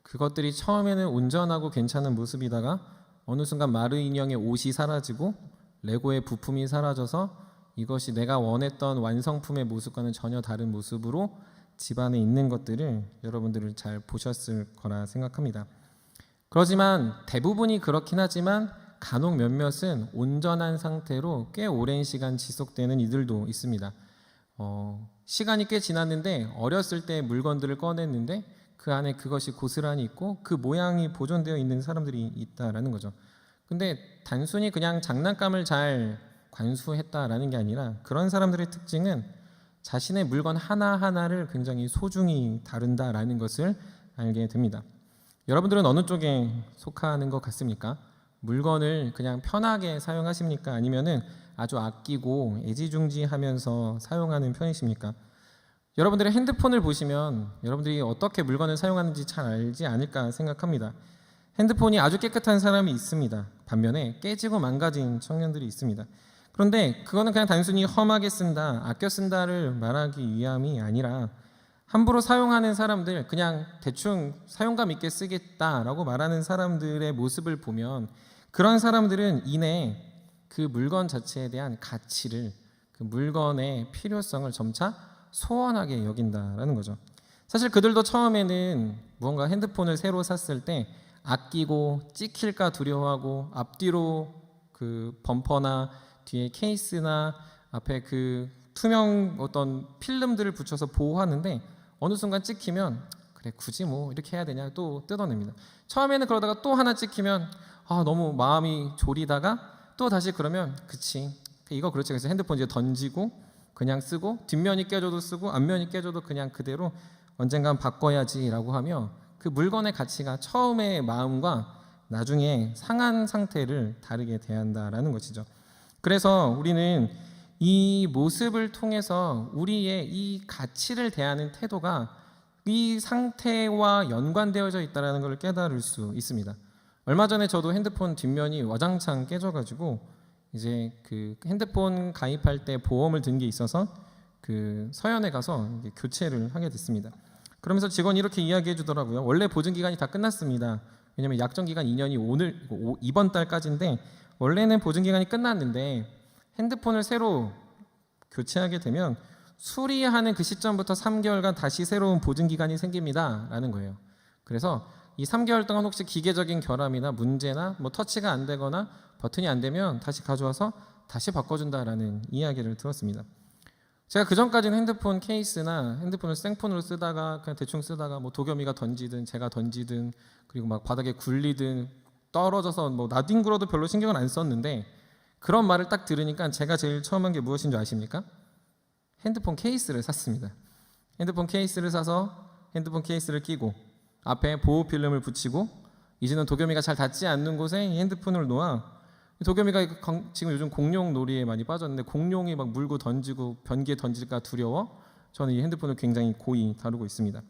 그것들이 처음에는 온전하고 괜찮은 모습이다가 어느 순간 마루 인형의 옷이 사라지고 레고의 부품이 사라져서 이것이 내가 원했던 완성품의 모습과는 전혀 다른 모습으로 집안에 있는 것들을 여러분들을 잘 보셨을 거라 생각합니다. 그렇지만 대부분이 그렇긴 하지만 간혹 몇몇은 온전한 상태로 꽤 오랜 시간 지속되는 이들도 있습니다. 시간이 꽤 지났는데 어렸을 때 물건들을 꺼냈는데 그 안에 그것이 고스란히 있고 그 모양이 보존되어 있는 사람들이 있다라는 거죠. 근데 단순히 그냥 장난감을 잘 관수했다라는 게 아니라 그런 사람들의 특징은 자신의 물건 하나하나를 굉장히 소중히 다룬다라는 것을 알게 됩니다. 여러분들은 어느 쪽에 속하는 것 같습니까? 물건을 그냥 편하게 사용하십니까? 아니면은 아주 아끼고 애지중지하면서 사용하는 편이십니까? 여러분들의 핸드폰을 보시면 여러분들이 어떻게 물건을 사용하는지 잘 알지 않을까 생각합니다. 핸드폰이 아주 깨끗한 사람이 있습니다. 반면에 깨지고 망가진 청년들이 있습니다. 그런데 그거는 그냥 단순히 험하게 쓴다, 아껴 쓴다를 말하기 위함이 아니라 함부로 사용하는 사람들, 그냥 대충 사용감 있게 쓰겠다라고 말하는 사람들의 모습을 보면 그런 사람들은 이내 그 물건 자체에 대한 가치를, 그 물건의 필요성을 점차 소원하게 여긴다라는 거죠. 사실 그들도 처음에는 무언가 핸드폰을 새로 샀을 때 아끼고 찍힐까 두려워하고 앞뒤로 그 범퍼나 뒤에 케이스나 앞에 그 투명 어떤 필름들을 붙여서 보호하는데 어느 순간 찍히면 그래 굳이 뭐 이렇게 해야 되냐 또 뜯어냅니다. 처음에는 그러다가 또 하나 찍히면 너무 마음이 졸이다가 또 다시 그러면 그치 이거 그렇지, 그래서 핸드폰 이제 던지고 그냥 쓰고 뒷면이 깨져도 쓰고 앞면이 깨져도 그냥 그대로 언젠간 바꿔야지라고 하며 그 물건의 가치가 처음의 마음과 나중에 상한 상태를 다르게 대한다라는 것이죠. 그래서 우리는 이 모습을 통해서 우리의 이 가치를 대하는 태도가 이 상태와 연관되어져 있다는 걸 깨달을 수 있습니다. 얼마 전에 저도 핸드폰 뒷면이 와장창 깨져가지고 이제 그 핸드폰 가입할 때 보험을 든 게 있어서 그 서연에 가서 이제 교체를 하게 됐습니다. 그러면서 직원이 이렇게 이야기해 주더라고요. 원래 보증 기간이 다 끝났습니다. 왜냐하면 약정 기간 2년이 이번 달까지인데 원래는 보증 기간이 끝났는데 핸드폰을 새로 교체하게 되면 수리하는 그 시점부터 3개월간 다시 새로운 보증 기간이 생깁니다라는 거예요. 그래서 이 3개월 동안 혹시 기계적인 결함이나 문제나 뭐 터치가 안 되거나 버튼이 안 되면 다시 가져와서 다시 바꿔준다라는 이야기를 들었습니다. 제가 그 전까지는 핸드폰 케이스나 핸드폰을 생폰으로 쓰다가 그냥 대충 쓰다가 뭐 도겸이가 던지든 제가 던지든 그리고 막 바닥에 굴리든 떨어져서 뭐 나뒹굴어도 별로 신경을 안 썼는데 그런 말을 딱 들으니까 제가 제일 처음 한 게 무엇인 줄 아십니까? 핸드폰 케이스를 샀습니다. 핸드폰 케이스를 사서 핸드폰 케이스를 끼고 앞에 보호 필름을 붙이고 이제는 도겸이가 잘 닿지 않는 곳에 이 핸드폰을 놓아 도겸이가 지금 요즘 공룡 놀이에 많이 빠졌는데 공룡이 막 물고 던지고 변기에 던질까 두려워 저는 이 핸드폰을 굉장히 고이 다루고 있습니다.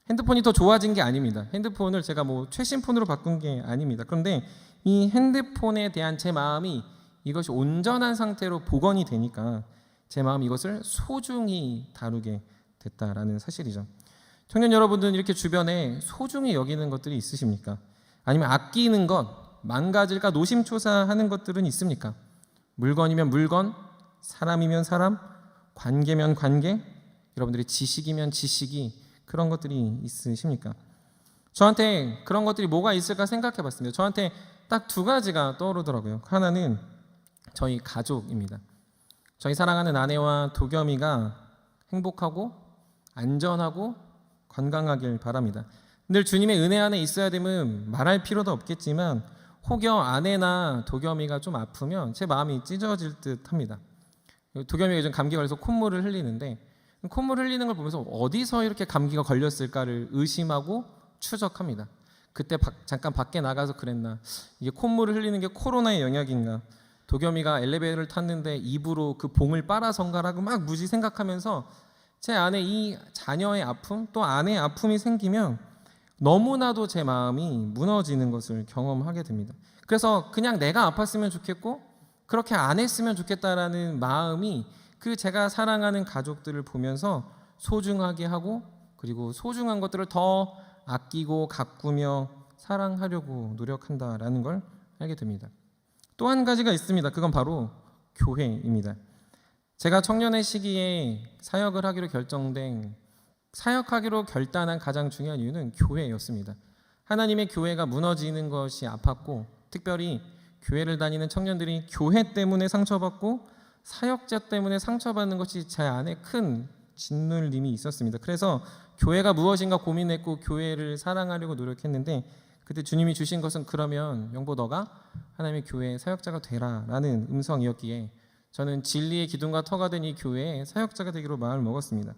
핸드폰이 더 좋아진 게 아닙니다. 핸드폰을 제가 뭐 최신 폰으로 바꾼 게 아닙니다. 그런데 이 핸드폰에 대한 제 마음이 이것이 온전한 상태로 복원이 되니까 제 마음이 이것을 소중히 다루게 됐다라는 사실이죠. 청년 여러분들은 이렇게 주변에 소중히 여기는 것들이 있으십니까? 아니면 아끼는 것, 망가질까 노심초사하는 것들은 있습니까? 물건이면 물건, 사람이면 사람, 관계면 관계, 여러분들이 지식이면 지식이 그런 것들이 있으십니까? 저한테 그런 것들이 뭐가 있을까 생각해 봤습니다. 저한테 딱 두 가지가 떠오르더라고요. 하나는 저희 가족입니다. 저희 사랑하는 아내와 도겸이가 행복하고 안전하고 건강하길 바랍니다. 늘 주님의 은혜 안에 있어야 되면 말할 필요도 없겠지만 혹여 아내나 도겸이가 좀 아프면 제 마음이 찢어질 듯 합니다. 도겸이가 요즘 감기 걸려서 콧물을 흘리는데 콧물 흘리는 걸 보면서 어디서 이렇게 감기가 걸렸을까를 의심하고 추적합니다. 그때 잠깐 밖에 나가서 그랬나, 이게 콧물을 흘리는 게 코로나의 영향인가, 도겸이가 엘리베이터를 탔는데 입으로 그 봉을 빨아선가라고 막 무지 생각하면서 제 안에 이 자녀의 아픔 또 아내의 아픔이 생기면 너무나도 제 마음이 무너지는 것을 경험하게 됩니다. 그래서 그냥 내가 아팠으면 좋겠고 그렇게 안 했으면 좋겠다라는 마음이 그 제가 사랑하는 가족들을 보면서 소중하게 하고 그리고 소중한 것들을 더 아끼고 가꾸며 사랑하려고 노력한다라는 걸 알게 됩니다. 또 한 가지가 있습니다. 그건 바로 교회입니다. 제가 청년의 시기에 사역하기로 결단한 가장 중요한 이유는 교회였습니다. 하나님의 교회가 무너지는 것이 아팠고 특별히 교회를 다니는 청년들이 교회 때문에 상처받고 사역자 때문에 상처받는 것이 제 안에 큰 짓눌림이 있었습니다. 그래서 교회가 무엇인가 고민했고 교회를 사랑하려고 노력했는데 그때 주님이 주신 것은 그러면 영보 너가 하나님의 교회의 사역자가 되라라는 음성이었기에 저는 진리의 기둥과 터가 된 이 교회의 사역자가 되기로 마음을 먹었습니다.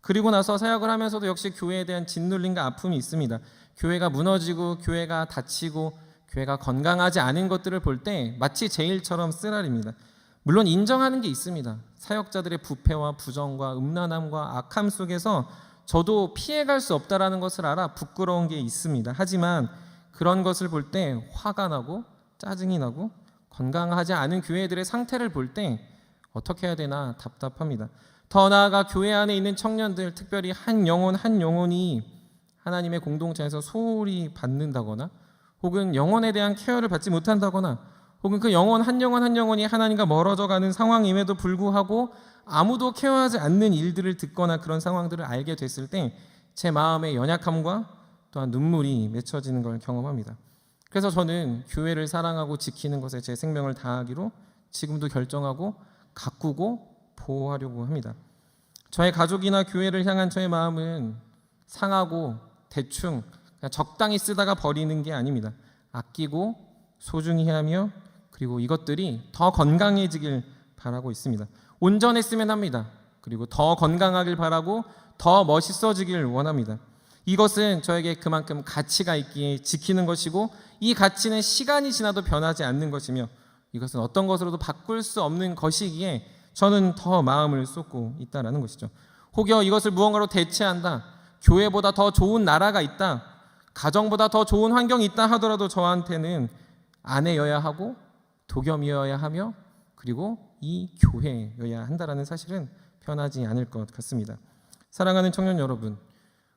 그리고 나서 사역을 하면서도 역시 교회에 대한 짓눌림과 아픔이 있습니다. 교회가 무너지고 교회가 다치고 교회가 건강하지 않은 것들을 볼 때 마치 제 일처럼 쓰라립니다. 물론 인정하는 게 있습니다. 사역자들의 부패와 부정과 음란함과 악함 속에서 저도 피해갈 수 없다라는 것을 알아 부끄러운 게 있습니다. 하지만 그런 것을 볼 때 화가 나고 짜증이 나고 건강하지 않은 교회들의 상태를 볼 때 어떻게 해야 되나 답답합니다. 더 나아가 교회 안에 있는 청년들, 특별히 한 영혼이 하나님의 공동체에서 소홀히 받는다거나 혹은 영혼에 대한 케어를 받지 못한다거나 혹은 그 한 영혼이 하나님과 멀어져 가는 상황임에도 불구하고 아무도 케어하지 않는 일들을 듣거나 그런 상황들을 알게 됐을 때 제 마음의 연약함과 또한 눈물이 맺혀지는 걸 경험합니다. 그래서 저는 교회를 사랑하고 지키는 것에 제 생명을 다하기로 지금도 결정하고 가꾸고 보호하려고 합니다. 저의 가족이나 교회를 향한 저의 마음은 상하고 대충 그냥 적당히 쓰다가 버리는 게 아닙니다. 아끼고 소중히 하며 그리고 이것들이 더 건강해지길 바라고 있습니다. 온전했으면 합니다. 그리고 더 건강하길 바라고 더 멋있어지길 원합니다. 이것은 저에게 그만큼 가치가 있기에 지키는 것이고 이 가치는 시간이 지나도 변하지 않는 것이며 이것은 어떤 것으로도 바꿀 수 없는 것이기에 저는 더 마음을 쏟고 있다는 것이죠. 혹여 이것을 무언가로 대체한다, 교회보다 더 좋은 나라가 있다, 가정보다 더 좋은 환경이 있다 하더라도 저한테는 아내여야 하고 도겸이어야 하며 그리고 이 교회여야 한다라는 사실은 변하지 않을 것 같습니다. 사랑하는 청년 여러분,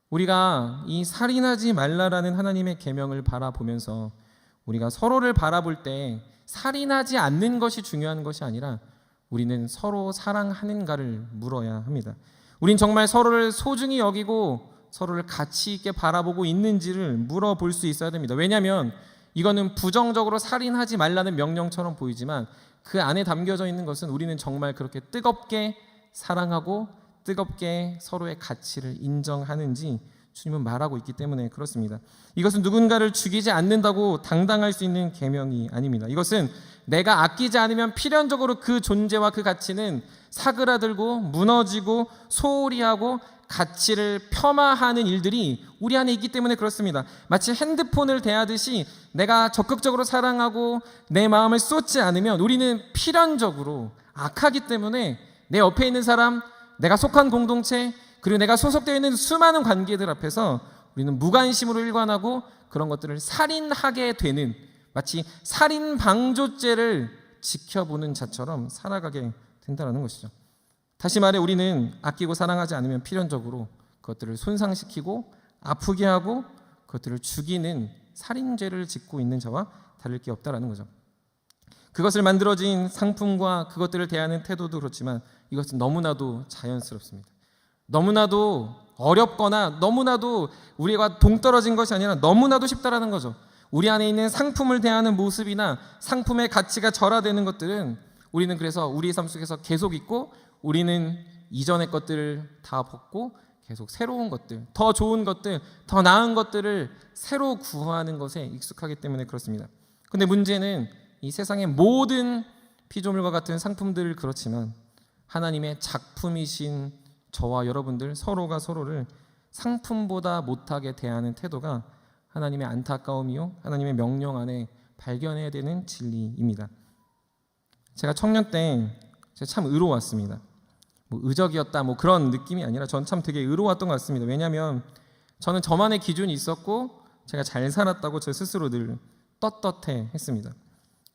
우리가 이 살인하지 말라라는 하나님의 계명을 바라보면서 우리가 서로를 바라볼 때 살인하지 않는 것이 중요한 것이 아니라 우리는 서로 사랑하는가를 물어야 합니다. 우린 정말 서로를 소중히 여기고 서로를 가치 있게 바라보고 있는지를 물어볼 수 있어야 됩니다. 왜냐하면 이거는 부정적으로 살인하지 말라는 명령처럼 보이지만 그 안에 담겨져 있는 것은 우리는 정말 그렇게 뜨겁게 사랑하고 뜨겁게 서로의 가치를 인정하는지 주님은 말하고 있기 때문에 그렇습니다. 이것은 누군가를 죽이지 않는다고 당당할 수 있는 계명이 아닙니다. 이것은 내가 아끼지 않으면 필연적으로 그 존재와 그 가치는 사그라들고 무너지고 소홀히 하고 가치를 폄하하는 일들이 우리 안에 있기 때문에 그렇습니다. 마치 핸드폰을 대하듯이 내가 적극적으로 사랑하고 내 마음을 쏟지 않으면 우리는 필연적으로 악하기 때문에 내 옆에 있는 사람, 내가 속한 공동체, 그리고 내가 소속되어 있는 수많은 관계들 앞에서 우리는 무관심으로 일관하고 그런 것들을 살인하게 되는, 마치 살인 방조죄를 지켜보는 자처럼 살아가게 된다는 것이죠. 다시 말해 우리는 아끼고 사랑하지 않으면 필연적으로 그것들을 손상시키고 아프게 하고 그것들을 죽이는 살인죄를 짓고 있는 자와 다를 게 없다라는 거죠. 그것을 만들어진 상품과 그것들을 대하는 태도도 그렇지만 이것은 너무나도 자연스럽습니다. 너무나도 어렵거나 너무나도 우리가 동떨어진 것이 아니라 너무나도 쉽다라는 거죠. 우리 안에 있는 상품을 대하는 모습이나 상품의 가치가 절하되는 것들은 우리는 그래서 우리의 삶 속에서 계속 있고 우리는 이전의 것들을 다 벗고 계속 새로운 것들, 더 좋은 것들, 더 나은 것들을 새로 구하는 것에 익숙하기 때문에 그렇습니다. 근데 문제는 이 세상의 모든 피조물과 같은 상품들 그렇지만 하나님의 작품이신 저와 여러분들 서로가 서로를 상품보다 못하게 대하는 태도가 하나님의 안타까움이요 하나님의 명령 안에 발견해야 되는 진리입니다. 제가 청년 때 제가 참 의로웠습니다. 뭐 의적이었다 뭐 그런 느낌이 아니라 전 참 되게 의로웠던 것 같습니다. 왜냐하면 저는 저만의 기준이 있었고 제가 잘 살았다고 제 스스로 늘 떳떳해 했습니다.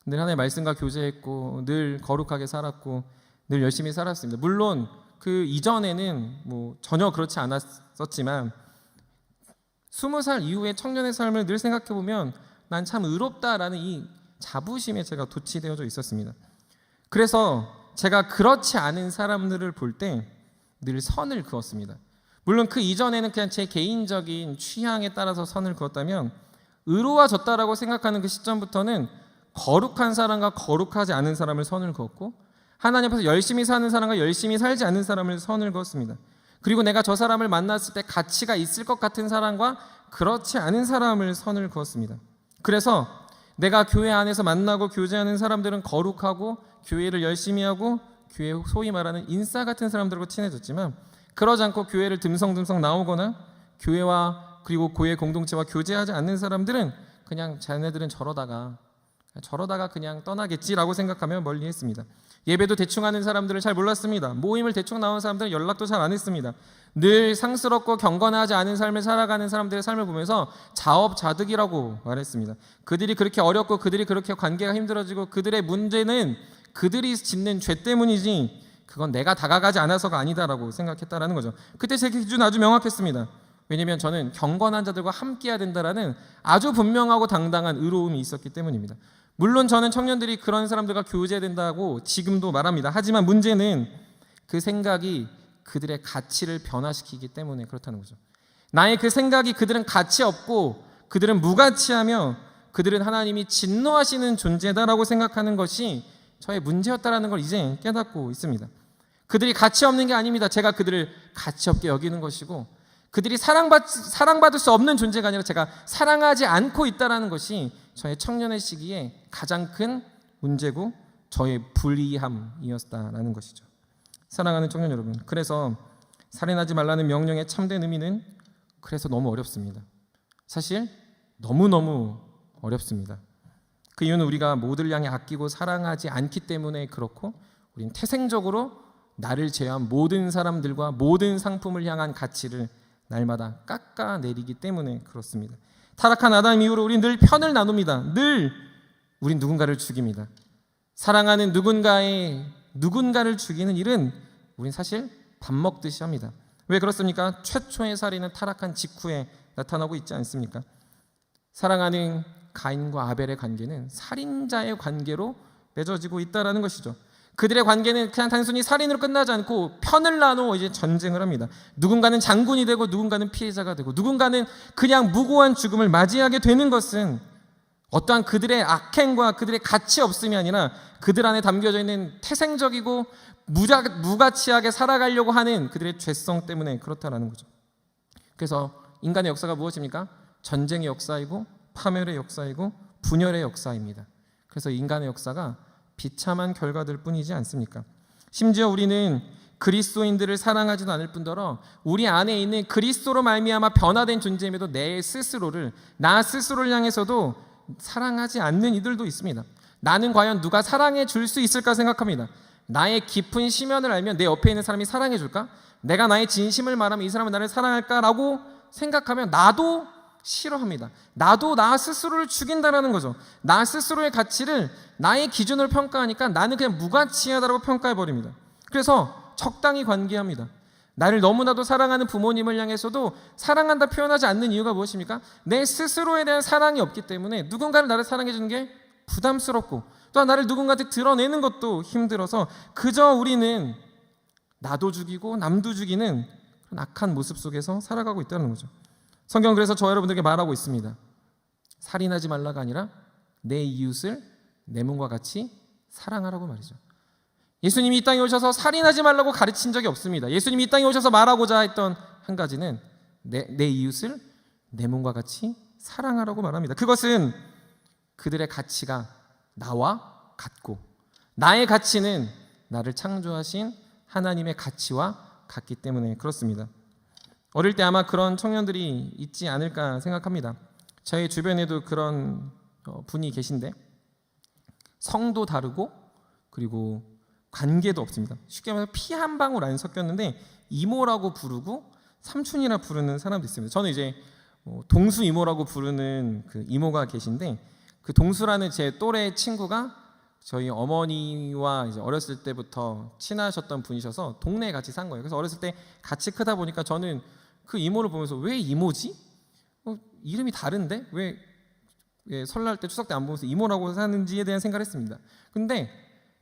늘 하나님의 말씀과 교제했고 늘 거룩하게 살았고 늘 열심히 살았습니다. 물론 그 이전에는 뭐 전혀 그렇지 않았었지만 20살 이후의 청년의 삶을 늘 생각해 보면 난 참 의롭다라는 이 자부심에 제가 도취되어져 있었습니다. 그래서 제가 그렇지 않은 사람들을 볼 때 늘 선을 그었습니다. 물론 그 이전에는 그냥 제 개인적인 취향에 따라서 선을 그었다면 의로워졌다라고 생각하는 그 시점부터는 거룩한 사람과 거룩하지 않은 사람을 선을 그었고 하나님 앞에서 열심히 사는 사람과 열심히 살지 않는 사람을 선을 그었습니다. 그리고 내가 저 사람을 만났을 때 가치가 있을 것 같은 사람과 그렇지 않은 사람을 선을 그었습니다. 그래서 내가 교회 안에서 만나고 교제하는 사람들은 거룩하고 교회를 열심히 하고 교회 소위 말하는 인싸 같은 사람들과 친해졌지만 그러지 않고 교회를 듬성듬성 나오거나 교회와 그리고 교회 공동체와 교제하지 않는 사람들은 그냥 자네들은 저러다가 저러다가 그냥 떠나겠지라고 생각하며 멀리했습니다. 예배도 대충 하는 사람들을 잘 몰랐습니다. 모임을 대충 나오는 사람들은 연락도 잘 안 했습니다. 늘 상스럽고 경건하지 않은 삶을 살아가는 사람들의 삶을 보면서 자업자득이라고 말했습니다. 그들이 그렇게 어렵고 그들이 그렇게 관계가 힘들어지고 그들의 문제는 그들이 짓는 죄 때문이지 그건 내가 다가가지 않아서가 아니다라고 생각했다라는 거죠. 그때 제 기준은 아주 명확했습니다. 왜냐하면 저는 경건한 자들과 함께해야 된다라는 아주 분명하고 당당한 의로움이 있었기 때문입니다. 물론 저는 청년들이 그런 사람들과 교제해야 된다고 지금도 말합니다. 하지만 문제는 그 생각이 그들의 가치를 변화시키기 때문에 그렇다는 거죠. 나의 그 생각이 그들은 가치 없고 그들은 무가치하며 그들은 하나님이 진노하시는 존재다라고 생각하는 것이 저의 문제였다라는 걸 이제 깨닫고 있습니다. 그들이 가치 없는 게 아닙니다. 제가 그들을 가치 없게 여기는 것이고 그들이 사랑받을 수 없는 존재가 아니라 제가 사랑하지 않고 있다는 것이 저의 청년의 시기에 가장 큰 문제고 저의 불이함이었다라는 것이죠. 사랑하는 청년 여러분, 그래서 살인하지 말라는 명령의 참된 의미는 그래서 너무 어렵습니다. 사실 너무너무 어렵습니다. 그 이유는 우리가 모두를 향해 아끼고 사랑하지 않기 때문에 그렇고 우리는 태생적으로 나를 제외한 모든 사람들과 모든 상품을 향한 가치를 날마다 깎아내리기 때문에 그렇습니다. 타락한 아담 이후로 우리는 늘 편을 나눕니다. 늘 우린 누군가를 죽입니다. 사랑하는 누군가를 죽이는 일은 우린 사실 밥 먹듯이 합니다. 왜 그렇습니까? 최초의 살인은 타락한 직후에 나타나고 있지 않습니까? 사랑하는 가인과 아벨의 관계는 살인자의 관계로 맺어지고 있다는 것이죠. 그들의 관계는 그냥 단순히 살인으로 끝나지 않고 편을 나누어 이제 전쟁을 합니다. 누군가는 장군이 되고 누군가는 피해자가 되고 누군가는 그냥 무고한 죽음을 맞이하게 되는 것은 어떠한 그들의 악행과 그들의 가치 없음이 아니라 그들 안에 담겨져 있는 태생적이고 무가치하게 살아가려고 하는 그들의 죄성 때문에 그렇다라는 거죠. 그래서 인간의 역사가 무엇입니까? 전쟁의 역사이고 파멸의 역사이고 분열의 역사입니다. 그래서 인간의 역사가 비참한 결과들 뿐이지 않습니까? 심지어 우리는 그리스도인들을 사랑하지도 않을 뿐더러 우리 안에 있는 그리스도로 말미암아 변화된 존재임에도 나 스스로를 향해서도 사랑하지 않는 이들도 있습니다. 나는 과연 누가 사랑해 줄 수 있을까 생각합니다. 나의 깊은 심연을 알면 내 옆에 있는 사람이 사랑해 줄까? 내가 나의 진심을 말하면 이 사람은 나를 사랑할까라고 생각하면 나도 싫어합니다. 나도 나 스스로를 죽인다라는 거죠. 나 스스로의 가치를 나의 기준으로 평가하니까 나는 그냥 무가치하다라고 평가해버립니다. 그래서 적당히 관계합니다. 나를 너무나도 사랑하는 부모님을 향해서도 사랑한다 표현하지 않는 이유가 무엇입니까? 내 스스로에 대한 사랑이 없기 때문에 누군가를 나를 사랑해 주는 게 부담스럽고 또한 나를 누군가한테 드러내는 것도 힘들어서 그저 우리는 나도 죽이고 남도 죽이는 그런 악한 모습 속에서 살아가고 있다는 거죠. 성경은 그래서 저 여러분들에게 말하고 있습니다. 살인하지 말라가 아니라 내 이웃을 내 몸과 같이 사랑하라고 말이죠. 예수님이 이 땅에 오셔서 살인하지 말라고 가르친 적이 없습니다. 예수님이 이 땅에 오셔서 말하고자 했던 한 가지는 내 이웃을 내 몸과 같이 사랑하라고 말합니다. 그것은 그들의 가치가 나와 같고 나의 가치는 나를 창조하신 하나님의 가치와 같기 때문에 그렇습니다. 어릴 때 아마 그런 청년들이 있지 않을까 생각합니다. 저희 주변에도 그런 분이 계신데 성도 다르고 그리고 관계도 없습니다. 쉽게 말해서 피 한 방울 안 섞였는데 이모라고 부르고 삼촌이라 부르는 사람도 있습니다. 저는 이제 동수 이모라고 부르는 그 이모가 계신데 그 동수라는 제 또래 친구가 저희 어머니와 이제 어렸을 때부터 친하셨던 분이셔서 동네에 같이 산 거예요. 그래서 어렸을 때 같이 크다 보니까 저는 그 이모를 보면서 왜 이모지? 이름이 다른데? 왜 설날 때 추석 때 안 보면서 이모라고 사는지에 대한 생각을 했습니다. 근데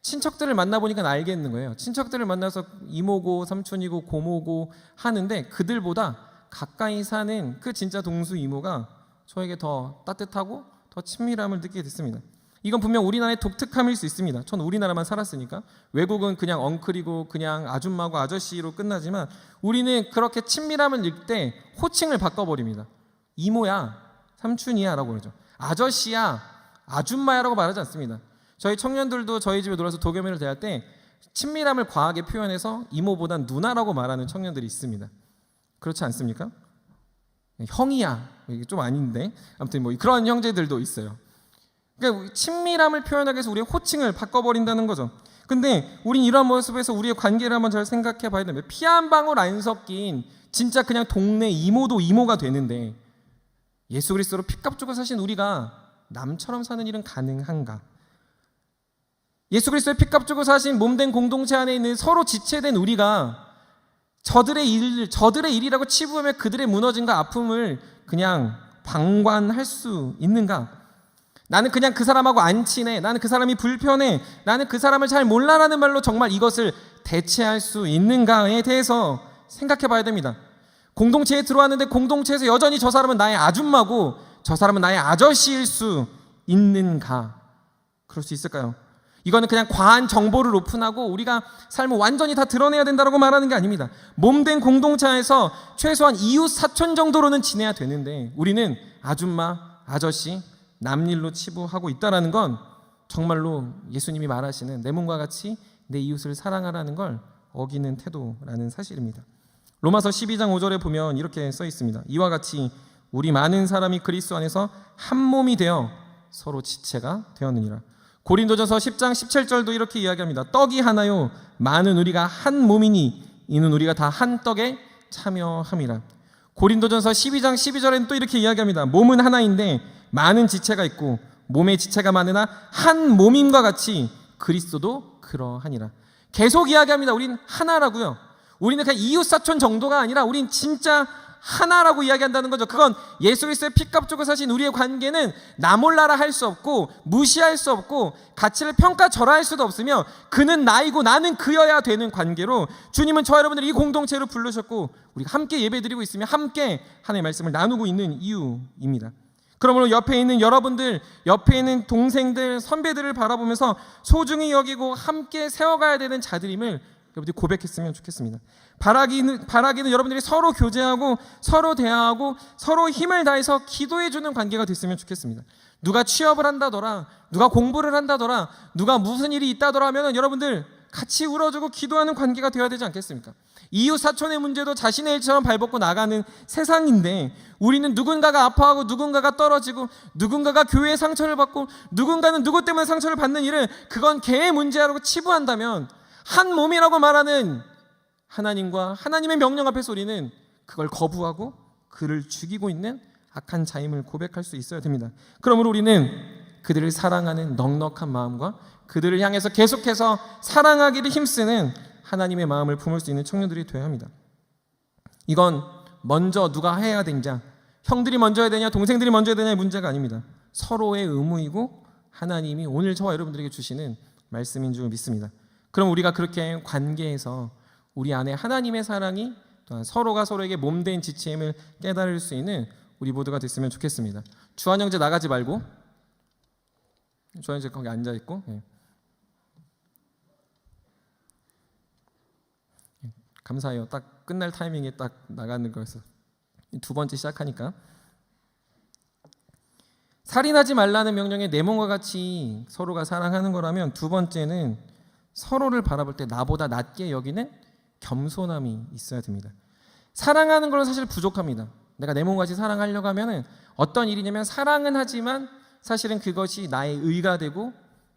친척들을 만나보니까 알겠는 거예요. 친척들을 만나서 이모고 삼촌이고 고모고 하는데 그들보다 가까이 사는 그 진짜 동수 이모가 저에게 더 따뜻하고 더 친밀함을 느끼게 됐습니다. 이건 분명 우리나라의 독특함일 수 있습니다. 전 우리나라만 살았으니까. 외국은 그냥 엉클이고 그냥 아줌마고 아저씨로 끝나지만 우리는 그렇게 친밀함을 느낄 때 호칭을 바꿔버립니다. 이모야, 삼촌이야 라고 그러죠. 아저씨야, 아줌마야 라고 말하지 않습니다. 저희 청년들도 저희 집에 놀아서 도교매를 대할 때 친밀함을 과하게 표현해서 이모보단 누나라고 말하는 청년들이 있습니다. 그렇지 않습니까? 형이야, 이게 좀 아닌데 아무튼 뭐 그런 형제들도 있어요. 그러니까 친밀함을 표현하기 위해서 우리의 호칭을 바꿔버린다는 거죠. 근데 우린 이런 모습에서 우리의 관계를 한번 잘 생각해 봐야 됩니다. 피 한 방울 안 섞인 진짜 그냥 동네 이모도 이모가 되는데 예수 그리스도로 피값 주고 사신 우리가 남처럼 사는 일은 가능한가? 예수 그리스도의 피값 주고 사신 몸된 공동체 안에 있는 서로 지체된 우리가 저들의 일이라고 치부하며 그들의 무너짐과 아픔을 그냥 방관할 수 있는가? 나는 그냥 그 사람하고 안 친해. 나는 그 사람이 불편해. 나는 그 사람을 잘 몰라라는 말로 정말 이것을 대체할 수 있는가에 대해서 생각해 봐야 됩니다. 공동체에 들어왔는데 공동체에서 여전히 저 사람은 나의 아줌마고 저 사람은 나의 아저씨일 수 있는가? 그럴 수 있을까요? 이거는 그냥 과한 정보를 오픈하고 우리가 삶을 완전히 다 드러내야 된다고 말하는 게 아닙니다. 몸된 공동체에서 최소한 이웃 사촌 정도로는 지내야 되는데 우리는 아줌마, 아저씨, 남일로 치부하고 있다는 건 정말로 예수님이 말하시는 내 몸과 같이 내 이웃을 사랑하라는 걸 어기는 태도라는 사실입니다. 로마서 12장 5절에 보면 이렇게 써 있습니다. 이와 같이 우리 많은 사람이 그리스도 안에서 한 몸이 되어 서로 지체가 되었느니라. 고린도전서 10장 17절도 이렇게 이야기합니다. 떡이 하나요 많은 우리가 한 몸이니 이는 우리가 다 한 떡에 참여함이라. 고린도전서 12장 12절에는 또 이렇게 이야기합니다. 몸은 하나인데 많은 지체가 있고 몸의 지체가 많으나 한 몸임과 같이 그리스도도 그러하니라. 계속 이야기합니다. 우린 하나라고요. 우리는 그냥 이웃사촌 정도가 아니라 우린 진짜 하나라고 이야기한다는 거죠. 그건 예수 그리스도의 피값 주고 사신 우리의 관계는 나 몰라라 할 수 없고 무시할 수 없고 가치를 평가절하할 수도 없으며 그는 나이고 나는 그여야 되는 관계로 주님은 저와 여러분들 이 공동체로 부르셨고 우리가 함께 예배드리고 있으며 함께 하나님의 말씀을 나누고 있는 이유입니다. 그러므로 옆에 있는 여러분들, 옆에 있는 동생들, 선배들을 바라보면서 소중히 여기고 함께 세워가야 되는 자들임을 여러분들이 고백했으면 좋겠습니다. 바라기는 여러분들이 서로 교제하고 서로 대화하고 서로 힘을 다해서 기도해주는 관계가 됐으면 좋겠습니다. 누가 취업을 한다더라, 누가 공부를 한다더라, 누가 무슨 일이 있다더라 하면 여러분들 같이 울어주고 기도하는 관계가 되어야 되지 않겠습니까? 이웃 사촌의 문제도 자신의 일처럼 발벗고 나가는 세상인데 우리는 누군가가 아파하고 누군가가 떨어지고 누군가가 교회의 상처를 받고 누군가는 누구 때문에 상처를 받는 일을 그건 걔의 문제라고 치부한다면 한 몸이라고 말하는 하나님과 하나님의 명령 앞에서 우리는 그걸 거부하고 그를 죽이고 있는 악한 자임을 고백할 수 있어야 됩니다. 그러므로 우리는 그들을 사랑하는 넉넉한 마음과 그들을 향해서 계속해서 사랑하기를 힘쓰는 하나님의 마음을 품을 수 있는 청년들이 되어야 합니다. 이건 먼저 누가 해야 되냐, 형들이 먼저 해야 되냐, 동생들이 먼저 해야 되냐의 문제가 아닙니다. 서로의 의무이고 하나님이 오늘 저와 여러분들에게 주시는 말씀인 줄 믿습니다. 그럼 우리가 그렇게 관계에서 우리 안에 하나님의 사랑이 또한 서로가 서로에게 몸된 지체임을 깨달을 수 있는 우리 모두가 됐으면 좋겠습니다. 주한 형제 나가지 말고 주한 형제 거기 앉아 있고 감사해요. 딱 끝날 타이밍에 딱 나가는 거여서 두 번째 시작하니까 살인하지 말라는 명령에 내 몸과 같이 서로가 사랑하는 거라면 두 번째는 서로를 바라볼 때 나보다 낮게 여기는 겸손함이 있어야 됩니다. 사랑하는 건 사실 부족합니다. 내가 내 몸같이 사랑하려고 하면 어떤 일이냐면 사랑은 하지만 사실은 그것이 나의 의가 되고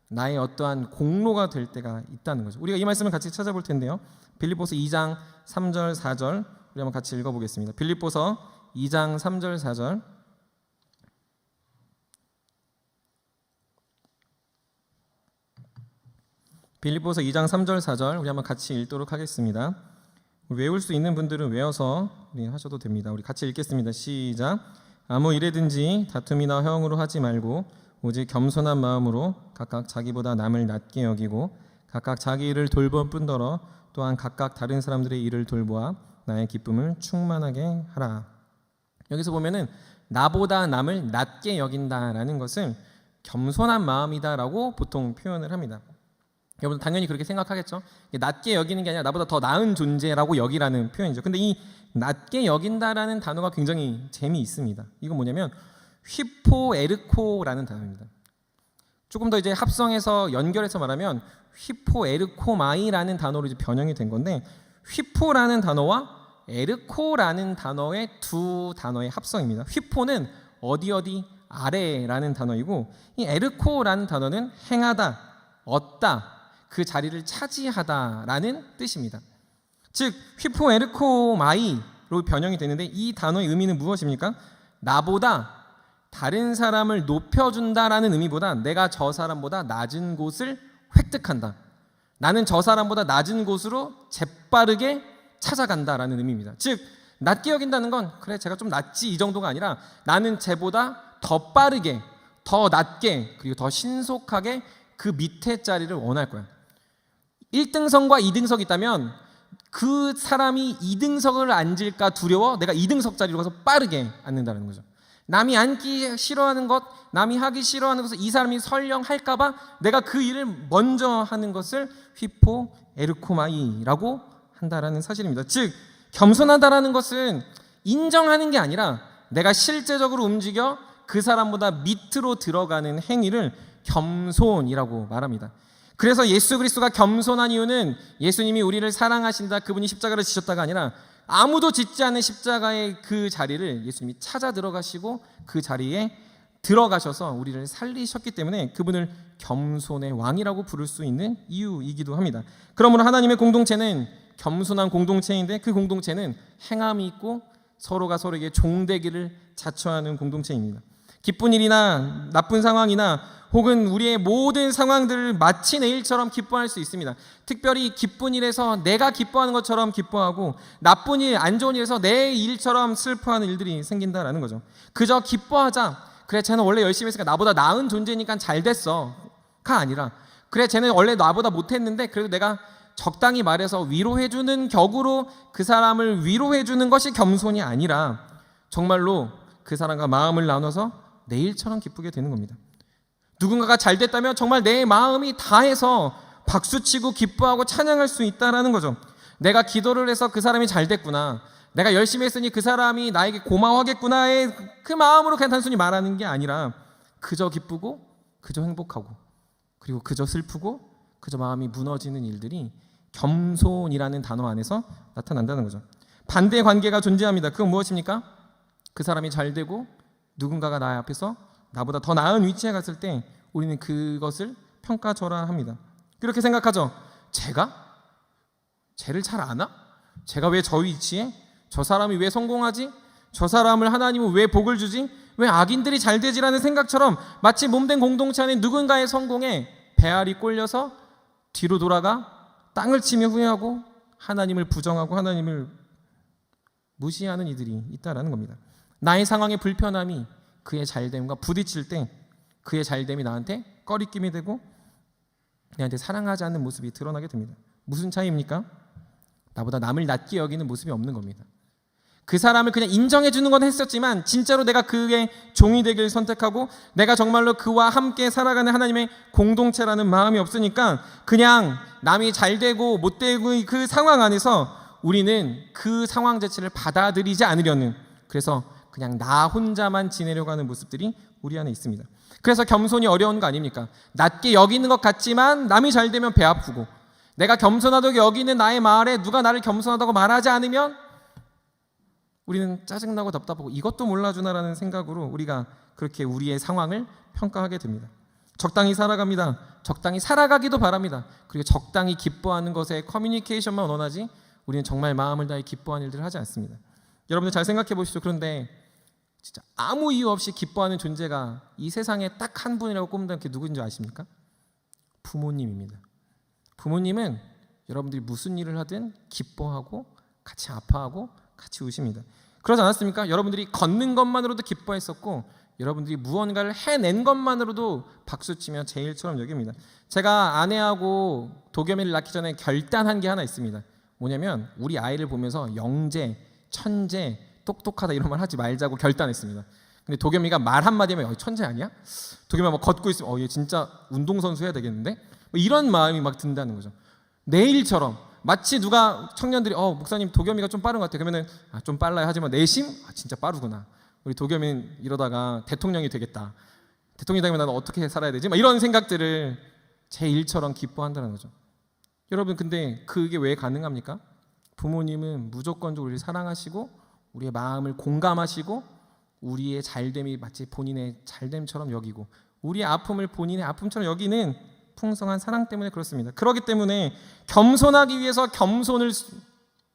나의 어떠한 공로가 될 때가 있다는 거죠. 우리가 이 말씀을 같이 찾아볼 텐데요. 빌립보서 2장 3절 4절 우리 한번 같이 읽어보겠습니다. 빌립보서 2장 3절 4절 빌립보서 2장 3절 4절 우리 한번 같이 읽도록 하겠습니다. 외울 수 있는 분들은 외워서 하셔도 됩니다. 우리 같이 읽겠습니다. 시작. 아무 일에든지 다툼이나 허용으로 하지 말고 오직 겸손한 마음으로 각각 자기보다 남을 낮게 여기고 각각 자기 일을 돌볼 뿐더러 또한 각각 다른 사람들의 일을 돌보아 나의 기쁨을 충만하게 하라. 여기서 보면은 나보다 남을 낮게 여긴다라는 것을 겸손한 마음이다라고 보통 표현을 합니다. 여러분 당연히 그렇게 생각하겠죠. 낮게 여기는 게 아니라 나보다 더 나은 존재라고 여기라는 표현이죠. 근데 이 낮게 여긴다라는 단어가 굉장히 재미있습니다. 이건 뭐냐면 휘포에르코라는 단어입니다. 조금 더 이제 합성해서 연결해서 말하면 휘포에르코마이라는 단어로 이제 변형이 된 건데 휘포라는 단어와 에르코라는 단어의 두 단어의 합성입니다. 휘포는 어디 아래라는 단어이고, 이 에르코라는 단어는 행하다, 얻다, 그 자리를 차지하다라는 뜻입니다. 즉 휘포 에르코 마이로 변형이 되는데, 이 단어의 의미는 무엇입니까? 나보다 다른 사람을 높여준다라는 의미보다 내가 저 사람보다 낮은 곳을 획득한다. 나는 저 사람보다 낮은 곳으로 재빠르게 찾아간다라는 의미입니다. 즉 낮게 여긴다는 건 그래 제가 좀 낮지 이 정도가 아니라 나는 쟤보다 더 빠르게, 더 낮게, 그리고 더 신속하게 그 밑에 자리를 원할 거야. 1등석과 2등석이 있다면 그 사람이 2등석을 앉을까 두려워 내가 2등석 자리로 가서 빠르게 앉는다는 거죠. 남이 앉기 싫어하는 것, 남이 하기 싫어하는 것을 이 사람이 설령 할까봐 내가 그 일을 먼저 하는 것을 휘포 에르코마이라고 한다라는 사실입니다. 즉 겸손하다라는 것은 인정하는 게 아니라 내가 실제적으로 움직여 그 사람보다 밑으로 들어가는 행위를 겸손이라고 말합니다. 그래서 예수 그리스도가 겸손한 이유는 예수님이 우리를 사랑하신다, 그분이 십자가를 지셨다가 아니라 아무도 짓지 않은 십자가의 그 자리를 예수님이 찾아 들어가시고 그 자리에 들어가셔서 우리를 살리셨기 때문에 그분을 겸손의 왕이라고 부를 수 있는 이유이기도 합니다. 그러므로 하나님의 공동체는 겸손한 공동체인데, 그 공동체는 행함이 있고 서로가 서로에게 종되기를 자처하는 공동체입니다. 기쁜 일이나 나쁜 상황이나 혹은 우리의 모든 상황들을 마치 내일처럼 기뻐할 수 있습니다. 특별히 기쁜 일에서 내가 기뻐하는 것처럼 기뻐하고, 나쁜 일, 안 좋은 일에서 내 일처럼 슬퍼하는 일들이 생긴다라는 거죠. 그저 기뻐하자, 그래 쟤는 원래 열심히 했으니까 나보다 나은 존재니까 잘 됐어 가 아니라, 그래 쟤는 원래 나보다 못했는데 그래도 내가 적당히 말해서 위로해주는 격으로 그 사람을 위로해주는 것이 겸손이 아니라 정말로 그 사람과 마음을 나눠서 내일처럼 기쁘게 되는 겁니다. 누군가가 잘 됐다면 정말 내 마음이 다해서 박수치고 기뻐하고 찬양할 수 있다라는 거죠. 내가 기도를 해서 그 사람이 잘 됐구나, 내가 열심히 했으니 그 사람이 나에게 고마워하겠구나의 그 마음으로 그냥 단순히 말하는 게 아니라 그저 기쁘고 그저 행복하고 그리고 그저 슬프고 그저 마음이 무너지는 일들이 겸손이라는 단어 안에서 나타난다는 거죠. 반대 관계가 존재합니다. 그건 무엇입니까? 그 사람이 잘 되고 누군가가 나의 앞에서 나보다 더 나은 위치에 갔을 때 우리는 그것을 평가절하합니다. 그렇게 생각하죠. 쟤를 잘 아나? 쟤가 왜 저 위치에? 저 사람이 왜 성공하지? 저 사람을 하나님은 왜 복을 주지? 왜 악인들이 잘 되지라는 생각처럼 마치 몸된 공동체 안에 누군가의 성공에 배알이 꼴려서 뒤로 돌아가 땅을 치며 후회하고 하나님을 부정하고 하나님을 무시하는 이들이 있다라는 겁니다. 나의 상황의 불편함이 그의 잘됨과 부딪힐 때 그의 잘됨이 나한테 꺼리낌이 되고 내한테 사랑하지 않는 모습이 드러나게 됩니다. 무슨 차이입니까? 나보다 남을 낮게 여기는 모습이 없는 겁니다. 그 사람을 그냥 인정해 주는 건 했었지만 진짜로 내가 그의 종이 되길 선택하고 내가 정말로 그와 함께 살아가는 하나님의 공동체라는 마음이 없으니까 그냥 남이 잘 되고 못 되고 그 상황 안에서 우리는 그 상황 자체를 받아들이지 않으려는, 그래서 그냥 나 혼자만 지내려고 하는 모습들이 우리 안에 있습니다. 그래서 겸손이 어려운 거 아닙니까? 낮게 여기는 것 같지만 남이 잘 되면 배 아프고, 내가 겸손하다고 여기는 나의 말에 누가 나를 겸손하다고 말하지 않으면 우리는 짜증나고 답답하고 이것도 몰라주나라는 생각으로 우리가 그렇게 우리의 상황을 평가하게 됩니다. 적당히 살아갑니다. 적당히 살아가기도 바랍니다. 그리고 적당히 기뻐하는 것에 커뮤니케이션만 원하지 우리는 정말 마음을 다해 기뻐하는 일들을 하지 않습니다. 여러분들 잘 생각해 보시죠. 그런데 진짜 아무 이유 없이 기뻐하는 존재가 이 세상에 딱 한 분이라고 꼽는다면 그게 누구인지 아십니까? 부모님입니다. 부모님은 여러분들이 무슨 일을 하든 기뻐하고 같이 아파하고 같이 우십니다. 그러지 않았습니까? 여러분들이 걷는 것만으로도 기뻐했었고 여러분들이 무언가를 해낸 것만으로도 박수치며 제일처럼 여깁니다. 제가 아내하고 도겸이를 낳기 전에 결단한 게 하나 있습니다. 뭐냐면 우리 아이를 보면서 영재, 천재, 똑똑하다 이런 말 하지 말자고 결단했습니다. 근데 도겸이가 말 한마디 하면 천재 아니야? 도겸이가 막 걷고 있으면 얘 진짜 운동선수 해야 되겠는데? 뭐 이런 마음이 막 든다는 거죠. 내일처럼 마치 누가 청년들이 목사님 도겸이가 좀 빠른 것 같아요. 그러면은 좀 빨라요. 하지만 내심 진짜 빠르구나. 우리 도겸이는 이러다가 대통령이 되겠다. 대통령이 되면 나는 어떻게 살아야 되지? 막 이런 생각들을 제 일처럼 기뻐한다는 거죠. 여러분 근데 그게 왜 가능합니까? 부모님은 무조건적으로 우리를 사랑하시고 우리의 마음을 공감하시고 우리의 잘됨이 마치 본인의 잘됨처럼 여기고 우리의 아픔을 본인의 아픔처럼 여기는 풍성한 사랑 때문에 그렇습니다. 그렇기 때문에 겸손하기 위해서 겸손을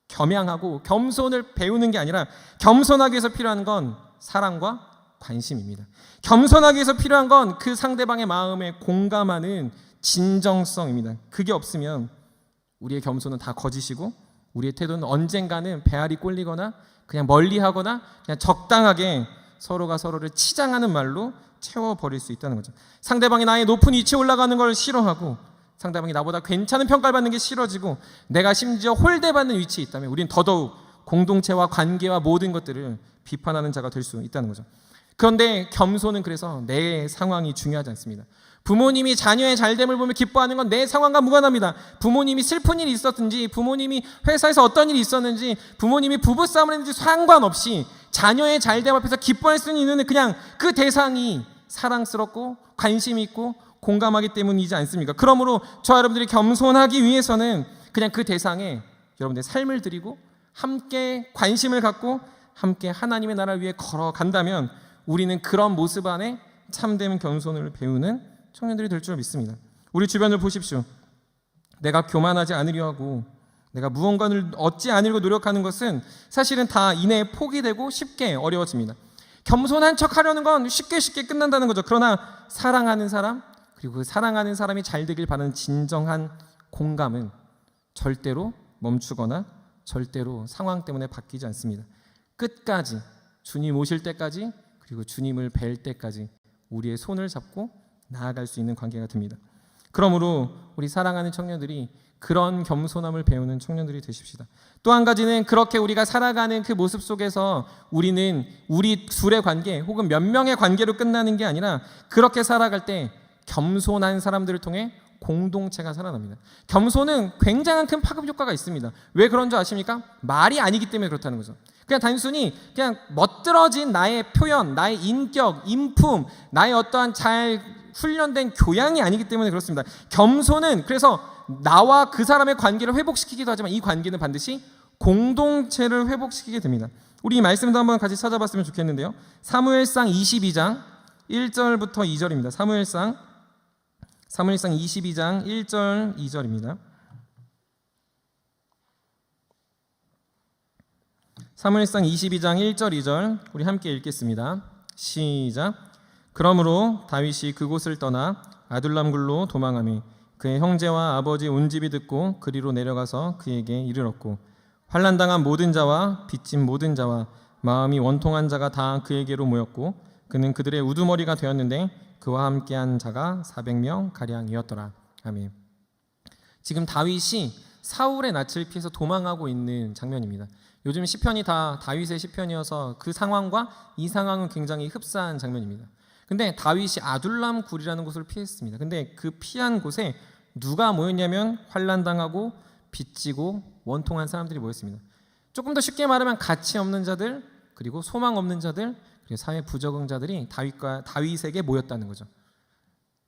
겸양하고 겸손을 배우는 게 아니라 겸손하기 위해서 필요한 건 사랑과 관심입니다. 겸손하기 위해서 필요한 건 그 상대방의 마음에 공감하는 진정성입니다. 그게 없으면 우리의 겸손은 다 거짓이고 우리의 태도는 언젠가는 배알이 꼴리거나 그냥 멀리하거나 그냥 적당하게 서로가 서로를 치장하는 말로 채워버릴 수 있다는 거죠. 상대방이 나의 높은 위치에 올라가는 걸 싫어하고 상대방이 나보다 괜찮은 평가를 받는 게 싫어지고 내가 심지어 홀대받는 위치에 있다면 우리는 더더욱 공동체와 관계와 모든 것들을 비판하는 자가 될 수 있다는 거죠. 그런데 겸손은 그래서 내 상황이 중요하지 않습니다. 부모님이 자녀의 잘됨을 보며 기뻐하는 건 내 상황과 무관합니다. 부모님이 슬픈 일이 있었든지 부모님이 회사에서 어떤 일이 있었는지 부모님이 부부싸움을 했는지 상관없이 자녀의 잘됨 앞에서 기뻐할 수 있는 이유는 그냥 그 대상이 사랑스럽고 관심 있고 공감하기 때문이지 않습니까? 그러므로 저와 여러분들이 겸손하기 위해서는 그냥 그 대상에 여러분들의 삶을 드리고 함께 관심을 갖고 함께 하나님의 나라를 위해 걸어간다면 우리는 그런 모습 안에 참된 겸손을 배우는 청년들이 될 줄 믿습니다. 우리 주변을 보십시오. 내가 교만하지 않으려 하고 내가 무언가를 얻지 않으려고 노력하는 것은 사실은 다 이내에 포기되고 쉽게 어려워집니다. 겸손한 척 하려는 건 쉽게 끝난다는 거죠. 그러나 사랑하는 사람 그리고 그 사랑하는 사람이 잘 되길 바라는 진정한 공감은 절대로 멈추거나 절대로 상황 때문에 바뀌지 않습니다. 끝까지 주님 오실 때까지 그리고 주님을 뵐 때까지 우리의 손을 잡고 나아갈 수 있는 관계가 됩니다. 그러므로 우리 사랑하는 청년들이 그런 겸손함을 배우는 청년들이 되십시다. 또 한 가지는 그렇게 우리가 살아가는 그 모습 속에서 우리는 우리 둘의 관계 혹은 몇 명의 관계로 끝나는 게 아니라 그렇게 살아갈 때 겸손한 사람들을 통해 공동체가 살아납니다. 겸손은 굉장한 큰 파급 효과가 있습니다. 왜 그런 줄 아십니까? 말이 아니기 때문에 그렇다는 거죠. 그냥 단순히 그냥 멋들어진 나의 표현, 나의 인격, 인품, 나의 어떠한 잘 훈련된 교양이 아니기 때문에 그렇습니다. 겸손은 그래서 나와 그 사람의 관계를 회복시키기도 하지만 이 관계는 반드시 공동체를 회복시키게 됩니다. 우리 이 말씀도 한번 같이 찾아봤으면 좋겠는데요. 사무엘상 22장 1절부터 2절입니다. 사무엘상 22장 1절 2절입니다. 사무엘상 22장 1절 2절 우리 함께 읽겠습니다. 시작. 그러므로 다윗이 그곳을 떠나 아둘람 굴로 도망하며 그의 형제와 아버지 온 집이 듣고 그리로 내려가서 그에게 이르렀고 환난당한 모든 자와 빚진 모든 자와 마음이 원통한 자가 다 그에게로 모였고 그는 그들의 우두머리가 되었는데 그와 함께한 자가 400명 가량이었더라. 아멘. 지금 다윗이 사울의 낯을 피해서 도망하고 있는 장면입니다. 요즘 시편이 다 다윗의 시편이어서 그 상황과 이 상황은 굉장히 흡사한 장면입니다. 근데 다윗이 아둘람 굴이라는 곳을 피했습니다. 근데 그 피한 곳에 누가 모였냐면 환난당하고 빚지고 원통한 사람들이 모였습니다. 조금 더 쉽게 말하면 가치 없는 자들 그리고 소망 없는 자들 그리고 사회 부적응자들이 다윗에게 모였다는 거죠.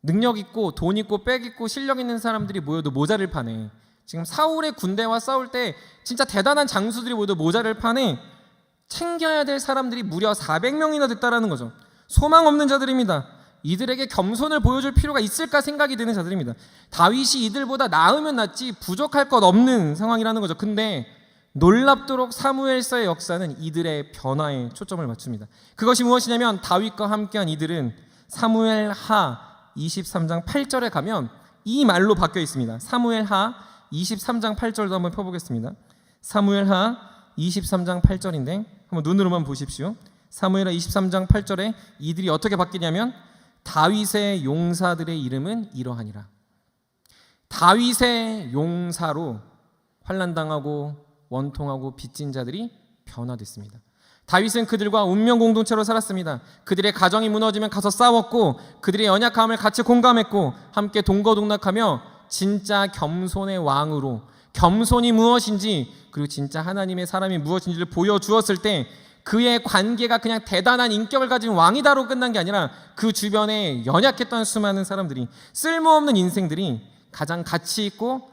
능력 있고 돈 있고 빽 있고 실력 있는 사람들이 모여도 모자를 파네. 지금 사울의 군대와 싸울 때 진짜 대단한 장수들이 모여도 모자를 파네. 챙겨야 될 사람들이 무려 400명이나 됐다라는 거죠. 소망 없는 자들입니다. 이들에게 겸손을 보여줄 필요가 있을까 생각이 드는 자들입니다. 다윗이 이들보다 나으면 낫지 부족할 것 없는 상황이라는 거죠. 근데 놀랍도록 사무엘서의 역사는 이들의 변화에 초점을 맞춥니다. 그것이 무엇이냐면 다윗과 함께한 이들은 사무엘하 23장 8절에 가면 이 말로 바뀌어 있습니다. 사무엘하 23장 8절도 한번 펴보겠습니다. 사무엘하 23장 8절인데 한번 눈으로만 보십시오. 사무엘하 23장 8절에 이들이 어떻게 바뀌냐면 다윗의 용사들의 이름은 이러하니라. 다윗의 용사로 환난당하고 원통하고 빚진 자들이 변화됐습니다. 다윗은 그들과 운명 공동체로 살았습니다. 그들의 가정이 무너지면 가서 싸웠고 그들의 연약함을 같이 공감했고 함께 동거동락하며 진짜 겸손의 왕으로 겸손이 무엇인지 그리고 진짜 하나님의 사람이 무엇인지를 보여주었을 때 그의 관계가 그냥 대단한 인격을 가진 왕이다로 끝난 게 아니라 그 주변에 연약했던 수많은 사람들이 쓸모없는 인생들이 가장 가치 있고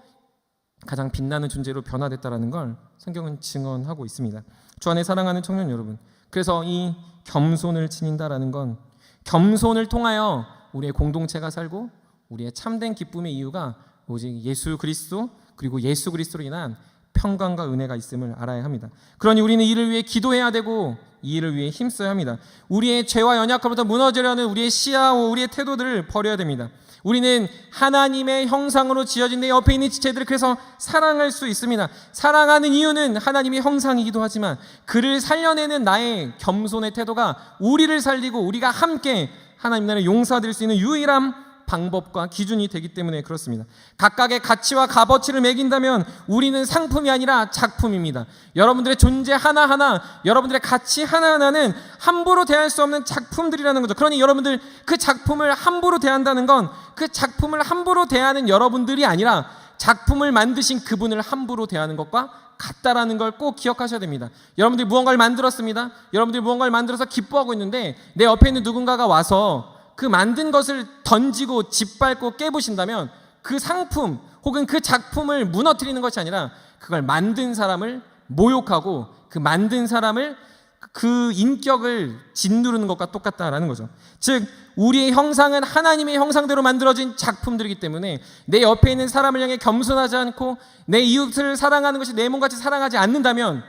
가장 빛나는 존재로 변화됐다라는 걸 성경은 증언하고 있습니다. 주 안에 사랑하는 청년 여러분, 그래서 이 겸손을 지닌다라는 건 겸손을 통하여 우리의 공동체가 살고 우리의 참된 기쁨의 이유가 오직 예수 그리스도 그리고 예수 그리스도로 인한 평강과 은혜가 있음을 알아야 합니다. 그러니 우리는 이를 위해 기도해야 되고 이 일을 위해 힘써야 합니다. 우리의 죄와 연약함부터 무너지려는 우리의 시야와 우리의 태도들을 버려야 됩니다. 우리는 하나님의 형상으로 지어진 내 옆에 있는 지체들을 그래서 사랑할 수 있습니다. 사랑하는 이유는 하나님의 형상이기도 하지만 그를 살려내는 나의 겸손의 태도가 우리를 살리고 우리가 함께 하나님 나라의 용사될 수 있는 유일한 방법과 기준이 되기 때문에 그렇습니다. 각각의 가치와 값어치를 매긴다면 우리는 상품이 아니라 작품입니다. 여러분들의 존재 하나하나, 여러분들의 가치 하나하나는 함부로 대할 수 없는 작품들이라는 거죠. 그러니 여러분들 그 작품을 함부로 대한다는 건 그 작품을 함부로 대하는 여러분들이 아니라 작품을 만드신 그분을 함부로 대하는 것과 같다라는 걸 꼭 기억하셔야 됩니다. 여러분들이 무언가를 만들었습니다. 여러분들이 무언가를 만들어서 기뻐하고 있는데 내 옆에 있는 누군가가 와서 그 만든 것을 던지고 짓밟고 깨부신다면 그 상품 혹은 그 작품을 무너뜨리는 것이 아니라 그걸 만든 사람을 모욕하고 그 만든 사람을 그 인격을 짓누르는 것과 똑같다라는 거죠. 즉 우리의 형상은 하나님의 형상대로 만들어진 작품들이기 때문에 내 옆에 있는 사람을 향해 겸손하지 않고 내 이웃을 사랑하는 것이 내 몸같이 사랑하지 않는다면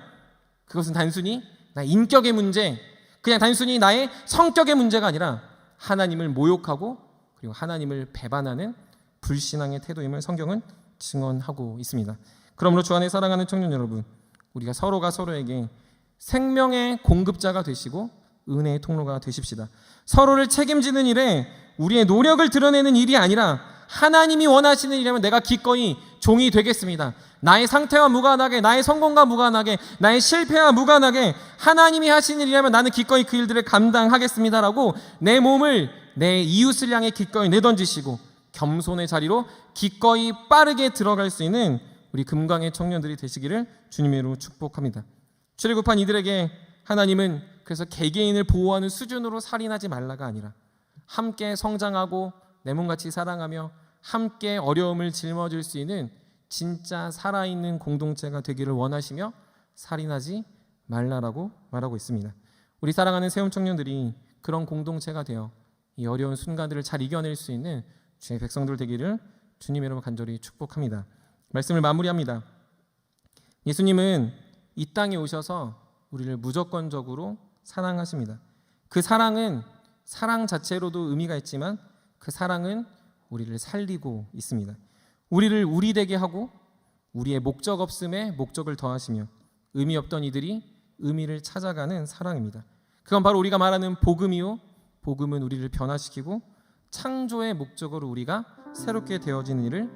그것은 단순히 나의 인격의 문제, 그냥 단순히 나의 성격의 문제가 아니라 하나님을 모욕하고 그리고 하나님을 배반하는 불신앙의 태도임을 성경은 증언하고 있습니다. 그러므로 주 안에 사랑하는 청년 여러분, 우리가 서로가 서로에게 생명의 공급자가 되시고 은혜의 통로가 되십시다. 서로를 책임지는 일에 우리의 노력을 드러내는 일이 아니라 하나님이 원하시는 일이라면 내가 기꺼이 종이 되겠습니다. 나의 상태와 무관하게, 나의 성공과 무관하게, 나의 실패와 무관하게 하나님이 하시는 일이라면 나는 기꺼이 그 일들을 감당하겠습니다라고 내 몸을 내 이웃을 향해 기꺼이 내던지시고 겸손의 자리로 기꺼이 빠르게 들어갈 수 있는 우리 금강의 청년들이 되시기를 주님으로 축복합니다. 출애굽한 이들에게 하나님은 그래서 개개인을 보호하는 수준으로 살인하지 말라가 아니라 함께 성장하고 내 몸같이 사랑하며 함께 어려움을 짊어질 수 있는 진짜 살아있는 공동체가 되기를 원하시며 살인하지 말라라고 말하고 있습니다. 우리 사랑하는 세움 청년들이 그런 공동체가 되어 이 어려운 순간들을 잘 이겨낼 수 있는 주의 백성들 되기를 주님의 이름으로 간절히 축복합니다. 말씀을 마무리합니다. 예수님은 이 땅에 오셔서 우리를 무조건적으로 사랑하십니다. 그 사랑은 사랑 자체로도 의미가 있지만 그 사랑은 우리를 살리고 있습니다. 우리를 우리 되게 하고 우리의 목적 없음에 목적을 더하시며 의미 없던 이들이 의미를 찾아가는 사랑입니다. 그건 바로 우리가 말하는 복음이요, 복음은 우리를 변화시키고 창조의 목적으로 우리가 새롭게 되어지는 일을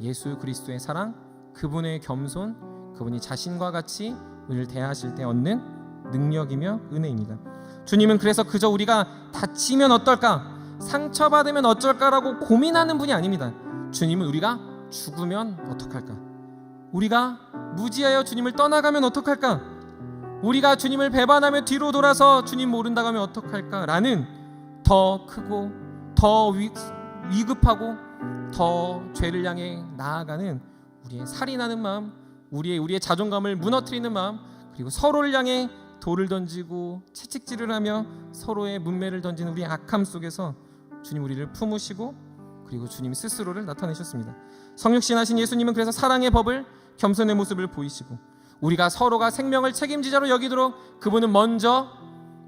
예수 그리스도의 사랑, 그분의 겸손, 그분이 자신과 같이 우리를 대하실 때 얻는 능력이며 은혜입니다. 주님은 그래서 그저 우리가 다치면 어떨까, 상처받으면 어쩔까라고 고민하는 분이 아닙니다. 주님은 우리가 죽으면 어떡할까, 우리가 무지하여 주님을 떠나가면 어떡할까, 우리가 주님을 배반하며 뒤로 돌아서 주님 모른다고 하면 어떡할까라는 더 크고 더 위급하고 더 죄를 향해 나아가는 우리의 살인하는 마음, 우리의 자존감을 무너뜨리는 마음, 그리고 서로를 향해 돌을 던지고 채찍질을 하며 서로의 문매를 던지는 우리의 악함 속에서 주님 우리를 품으시고 그리고 주님 스스로를 나타내셨습니다. 성육신하신 예수님은 그래서 사랑의 법을, 겸손의 모습을 보이시고 우리가 서로가 생명을 책임지자로 여기도록 그분은 먼저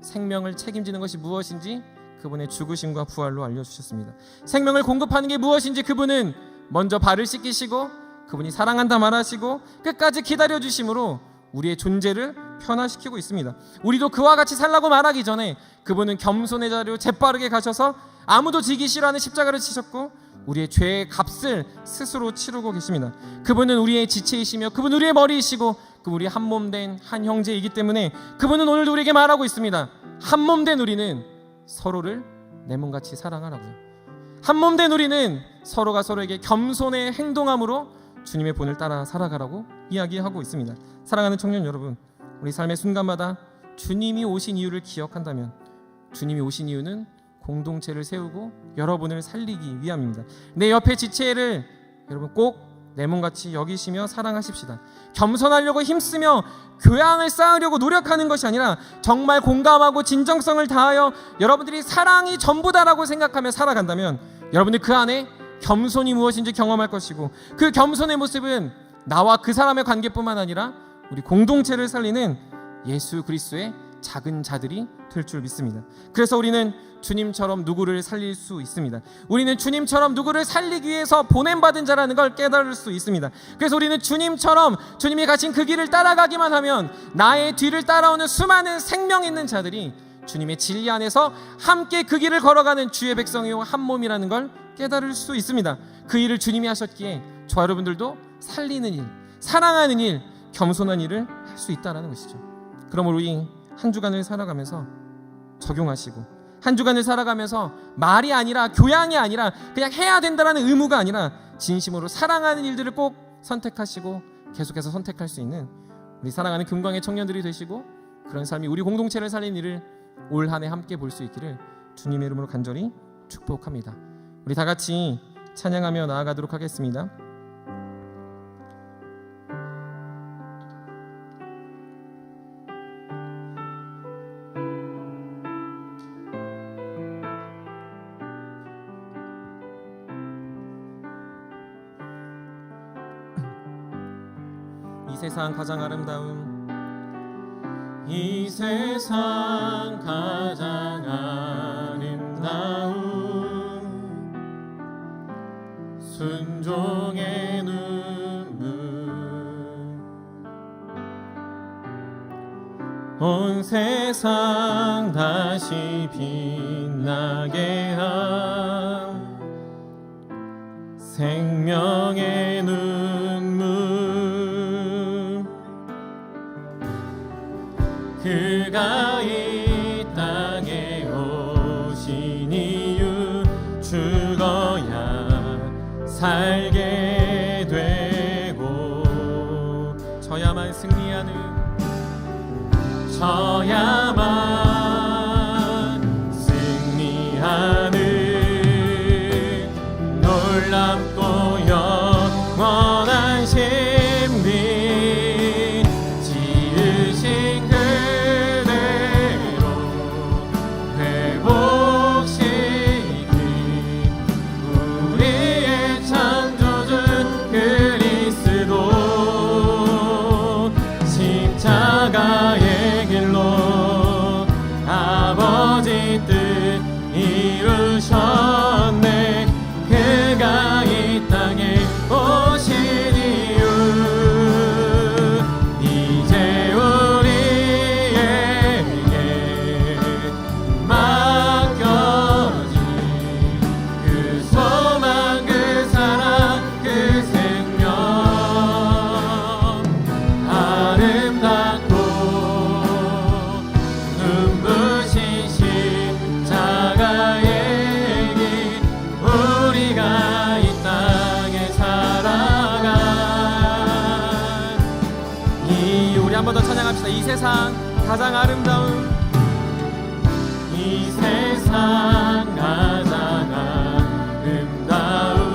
생명을 책임지는 것이 무엇인지 그분의 죽으심과 부활로 알려주셨습니다. 생명을 공급하는 게 무엇인지 그분은 먼저 발을 씻기시고 그분이 사랑한다 말하시고 끝까지 기다려주심으로 우리의 존재를 변화시키고 있습니다. 우리도 그와 같이 살라고 말하기 전에 그분은 겸손의 자리로 재빠르게 가셔서 아무도 지기 싫어하는 십자가를 치셨고 우리의 죄의 값을 스스로 치르고 계십니다. 그분은 우리의 지체이시며 그분은 우리의 머리이시고 그분은 우리 한몸된 한 형제이기 때문에 그분은 오늘도 우리에게 말하고 있습니다. 한몸된 우리는 서로를 내 몸같이 사랑하라고요. 한몸된 우리는 서로가 서로에게 겸손의 행동함으로 주님의 본을 따라 살아가라고 이야기하고 있습니다. 사랑하는 청년 여러분, 우리 삶의 순간마다 주님이 오신 이유를 기억한다면 주님이 오신 이유는 공동체를 세우고 여러분을 살리기 위함입니다. 내 옆에 지체를 여러분 꼭 내 몸같이 여기시며 사랑하십시다. 겸손하려고 힘쓰며 교양을 쌓으려고 노력하는 것이 아니라 정말 공감하고 진정성을 다하여 여러분들이 사랑이 전부다라고 생각하며 살아간다면 여러분들 그 안에 겸손이 무엇인지 경험할 것이고, 그 겸손의 모습은 나와 그 사람의 관계뿐만 아니라 우리 공동체를 살리는 예수 그리스도의 작은 자들이 될 줄 믿습니다. 그래서 우리는 주님처럼 누구를 살릴 수 있습니다. 우리는 주님처럼 누구를 살리기 위해서 보냄받은 자라는 걸 깨달을 수 있습니다. 그래서 우리는 주님처럼 주님이 가신 그 길을 따라가기만 하면 나의 뒤를 따라오는 수많은 생명 있는 자들이 주님의 진리 안에서 함께 그 길을 걸어가는 주의 백성이요 한 몸이라는 걸 깨달을 수 있습니다. 그 일을 주님이 하셨기에 저 여러분들도 살리는 일, 사랑하는 일, 겸손한 일을 할 수 있다는 것이죠. 그러므로 우리 한 주간을 살아가면서 적용하시고, 한 주간을 살아가면서 말이 아니라 교양이 아니라 그냥 해야 된다는 의무가 아니라 진심으로 사랑하는 일들을 꼭 선택하시고 계속해서 선택할 수 있는 우리 사랑하는 금광의 청년들이 되시고, 그런 삶이 우리 공동체를 살리는 일을 올 한 해 함께 볼 수 있기를 주님의 이름으로 간절히 축복합니다. 우리 다 같이 찬양하며 나아가도록 하겠습니다. 이 세상 가장 아름다운, 이 세상 가장 아름다운 순종의 눈물, 온 세상 다시 빛나게 한 생명의 눈물, 그가 이 땅에 오신 이유 죽어야 살게 되고 져야만 승리하는, 져야만 승리하는 놀랍고 영원한 신비, 지으신 그대로 회복시키 우리의 창조주 그리스도, 십자가의 길로 아버지 뜻 이루셨네. 그가 이 땅에 오신 이유, 이제 우리에게 맡겨진 그 소망, 그 사랑, 그 생명, 아름답고 눈부신 십자가의 길, 우리가 이 땅에 살아가 우리 한 번 더 찬양합시다. 이 세상 가장 아름다운, 이 세상 가장 아름다운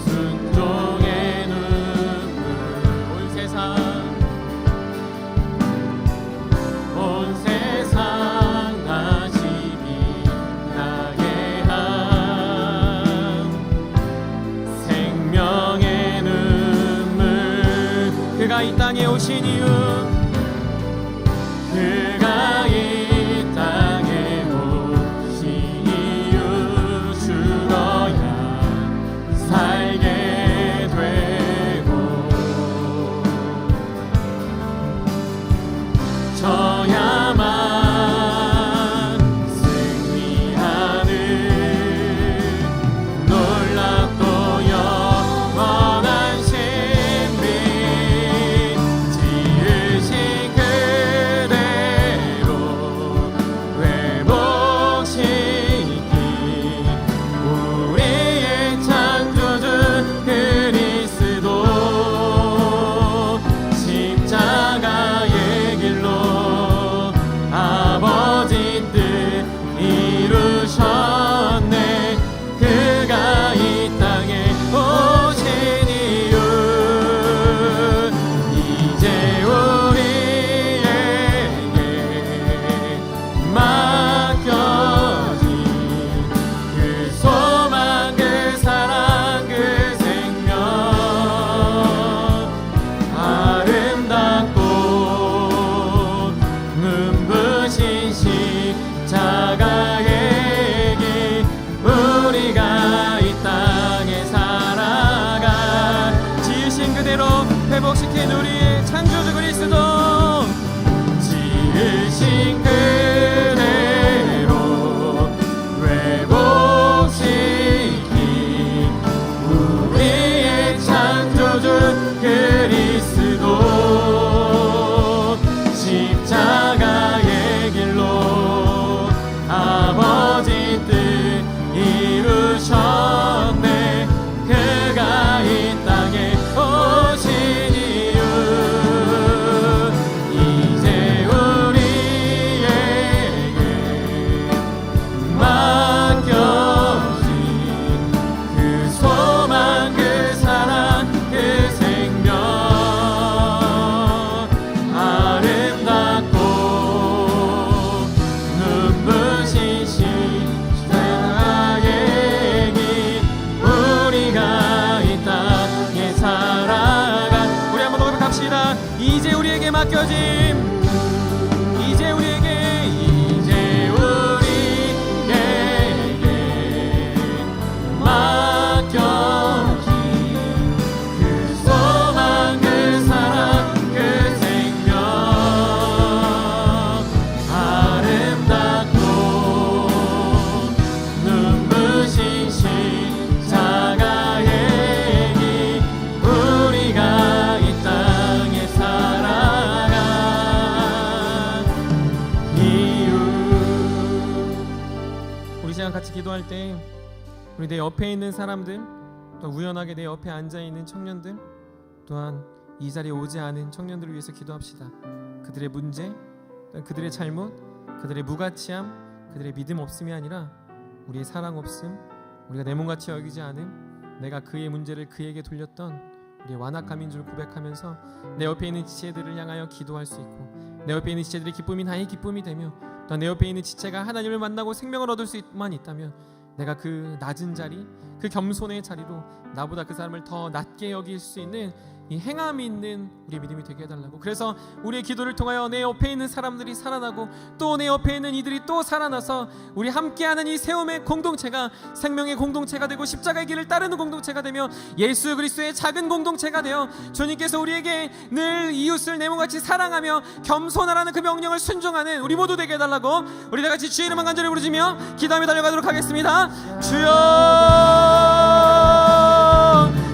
순종의 눈물, 온 세상 다시 빛나게 한 생명의 눈물, 그가 이 땅에 오신 이유, 그가 이 땅에 우리 시간 같이 기도할 때 우리 내 옆에 있는 사람들, 또 우연하게 내 옆에 앉아있는 청년들, 또한 이 자리에 오지 않은 청년들을 위해서 기도합시다. 그들의 문제, 그들의 잘못, 그들의 무가치함, 그들의 믿음 없음이 아니라 우리의 사랑 없음, 우리가 내 몸같이 여기지 않음, 내가 그의 문제를 그에게 돌렸던 우리의 완악함인 줄 고백하면서 내 옆에 있는 지체들을 향하여 기도할 수 있고, 내 옆에 있는 지체들의 기쁨이 나의 기쁨이 되며, 또 내 옆에 있는 지체가 하나님을 만나고 생명을 얻을 수만 있다면 내가 그 낮은 자리, 그 겸손의 자리로 나보다 그 사람을 더 낮게 여길 수 있는 이 행함이 있는 우리의 믿음이 되게 해달라고. 그래서 우리의 기도를 통하여 내 옆에 있는 사람들이 살아나고, 또 내 옆에 있는 이들이 또 살아나서 우리 함께하는 이 세움의 공동체가 생명의 공동체가 되고, 십자가의 길을 따르는 공동체가 되며, 예수 그리스도의 작은 공동체가 되어 주님께서 우리에게 늘 이웃을 내 몸같이 사랑하며 겸손하라는 그 명령을 순종하는 우리 모두 되게 해달라고. 우리 다 같이 주의 이름만 간절히 부르시며 기도하며 달려가도록 하겠습니다. 주여,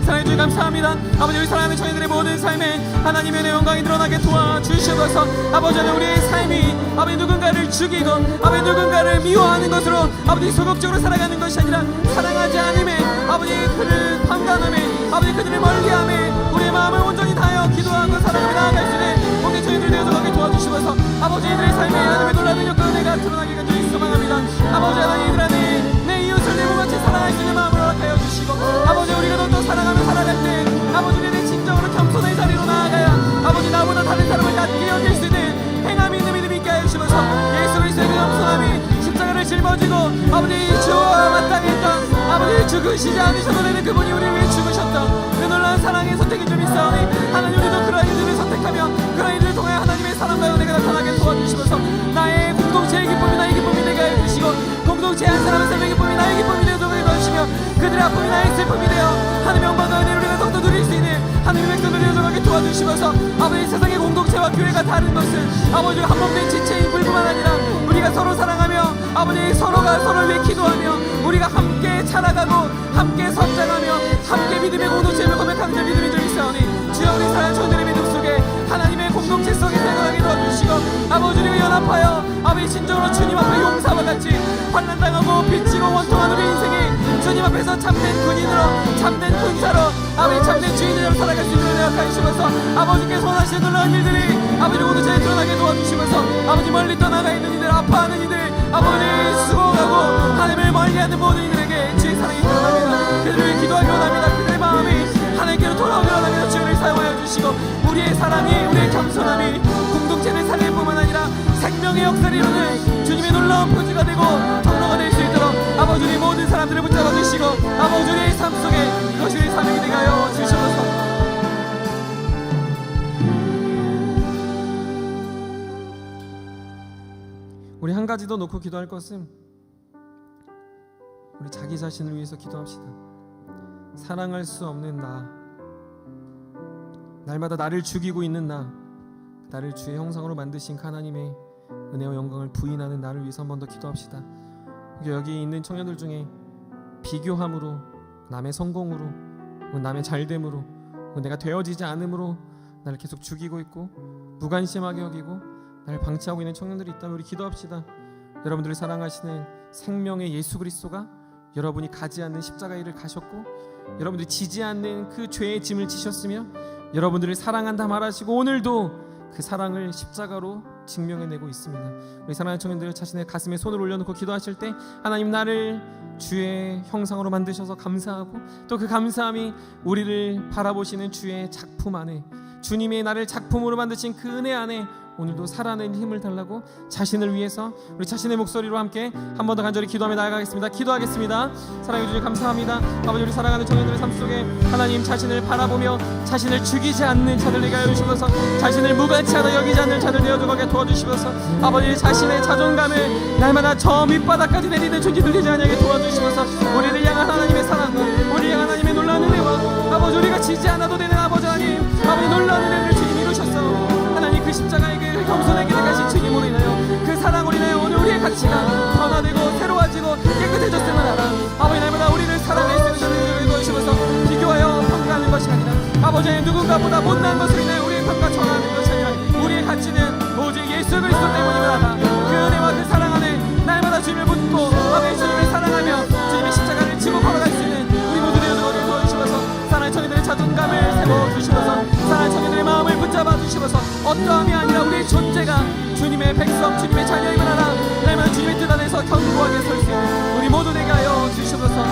사랑해 주님 감사합니다. 아버지, 우리 사랑하는 저희들의 모든 삶에 하나님의 내 영광이 드러나게 도와주시옵소서. 아버지, 우리의 삶이 아버지 누군가를 죽이고 아버지 누군가를 미워하는 것으로 아버지 소극적으로 살아가는 것이 아니라, 사랑하지 않음에 아버지 그를 판단함에 아버지 그들을 멀리함에 우리의 마음을 온전히 다하여 기도하고 사랑하며 나아갈 수 있는 공개 저희들이 되어서 가게 도와주시면서 아버지 이들의 삶에 하나님의 놀라운 역사가 내가 드러나게 간절히 소망합니다. 아버지 하나님, 이들 안에 내 이웃을 내 몸같이 사랑할 수 있는 마음을 허락하여 주시고, 아버지 우리가 더 사랑하며 살아갈 때 아버지 내 진정으로 겸손의 자리로 나아가야 아버지 나보다 다른 사람을 낮게 여길 수 있는 행함이 있는 믿음이 있게 하여 주시면서, 예수 그리스도의 그 겸손함이 십자가를 짊어지고 아버지 주와 마땅했던 아버지 죽으시지 않으셔도 되는 그분이 우리를 위해 죽으셨던 그 놀라운 사랑의 선택이 좀 있사오니, 하나님 우리도 그런 이들을 선택하며 그런 이들을 통해 하나님의 사랑과 은혜가 나타나게 도와주시면서, 나의 공동체의 기쁨이 나의 기쁨이 되게 하여 주시고, 공동체 한 사람의 삶의 기쁨이 나의 기쁨이 되도록 해주시며, 그들의 아픔이 나의 슬픔이 되어 하나님의 영광과 은혜를 우리가 더욱더 누릴 수 있는 하나님의 백성들을 되어가게 도와주시면서, 아버지 세상의 공동체와 교회가 다른 것은 아버지 한 몸된 지체인 뿐만 아니라 우리가 서로 사랑하며 아버지 서로가 서로를 위해 기도하며 우리가 함께 살아가고 함께 성장하며 함께 믿음의 공동체를 고백하는 자 믿음이 좀 있사오니, 주여 우리 사랑 저들의 믿음 속에 하나님의 공동체 속에 들어가게 도와주시고, 아버지 우리가 연합하여 아버지 진정으로 주님 앞에 용사와 같이 환난당하고 빚지고 원통한 우리 인생이 주님 앞에서 참된 군인으로 참된 군사로 아버지 참된 주인으로 살아갈 수 있는 은혜를 하시면서, 아버지께서 원하시는 놀라운 일들이 아버지 공동체에 드러나게 도와주시면서, 아버지 멀리 떠나가 있는 이들, 아파하는 이들, 아버지 수고하고 하나님을 멀리하는 모든 이들에게 주의 사랑이 드러납니다. 그들을 위해 기도하기 원합니다. 그들의 마음이 하나님께로 돌아오기 원합니다. 주를 사용하여 주시고, 우리의 사랑이 우리의 겸손함이 공동체를 살릴 뿐만 아니라 생명의 역사를 이루는 주님의 놀라운 표지가 되고 통로가 될 수 있도록 아버지 우리 모든 사람들을 붙잡아 주시고, 아버지 우리의 삶 속에 그것이 우리 사명이 되게 하여 주시옵소서. 우리 한 가지 더 놓고 기도할 것은 우리 자기 자신을 위해서 기도합시다. 사랑할 수 없는 나, 날마다 나를 죽이고 있는 나, 나를 주의 형상으로 만드신 하나님의 은혜와 영광을 부인하는 나를 위해서 한 번 더 기도합시다. 여기 있는 청년들 중에 비교함으로, 남의 성공으로, 남의 잘됨으로, 내가 되어지지 않음으로 나를 계속 죽이고 있고 무관심하게 여기고 나를 방치하고 있는 청년들이 있다면 우리 기도합시다. 여러분들을 사랑하시는 생명의 예수 그리스도가 여러분이 가지 않는 십자가의 일을 가셨고, 여러분들이 지지 않는 그 죄의 짐을 지셨으며, 여러분들을 사랑한다 말하시고 오늘도 그 사랑을 십자가로 증명해내고 있습니다. 우리 사랑하는 청년들 자신의 가슴에 손을 올려놓고 기도하실 때, 하나님 나를 주의 형상으로 만드셔서 감사하고, 또 그 감사함이 우리를 바라보시는 주의 작품 안에, 주님의 나를 작품으로 만드신 그 은혜 안에 오늘도 살아내는 힘을 달라고 자신을 위해서 우리 자신의 목소리로 함께 한 번 더 간절히 기도하며 나아가겠습니다. 기도하겠습니다. 사랑해 주셔서 감사합니다. 아버지, 우리 사랑하는 청년들의 삶 속에 하나님 자신을 바라보며 자신을 죽이지 않는 자들 되게 하여 주시면서, 자신을 무가치하다 여기지 않는 자들 되어주게 도와주시면서, 아버지 자신의 자존감을 날마다 저 밑바닥까지 내리는 존재들 되지 않게 도와주시면서, 우리를 향한 하나님의 사랑과 우리를 향한 하나님의 놀라운 은혜와 아버지 우리가 지지 않아도 되는 아버지 하나님, 아버지 놀라운 은혜를 주님 이루셨어. 하나님 그 십자가의 그 겸손하게 되가신 주님으로 인하여, 그 사랑으로 인하여 오늘 우리의 가치가 변화되고 새로워지고 깨끗해졌음을 알아. 아버지 날마다 우리를 사랑할 수 있는 자들을 도와주시면서, 비교하여 평가하는 것이 아니라 아버지 누군가보다 못난 것을 인하여 우리의 평가 전하는 것이 아니라, 우리의 가치는 오직 예수 그리스도 때문임을 알아. 그 은혜와 그 사랑 안에 날마다 주님을 붙고 아버지 주님을 주시면서 어떠함이 아니라 우리의 존재가 주님의 백성, 주님의 자녀임을 알아 날마다 주님의 뜻 안에서 견고하게 설 수 있는 우리 모두 되게 하여 주시옵소서.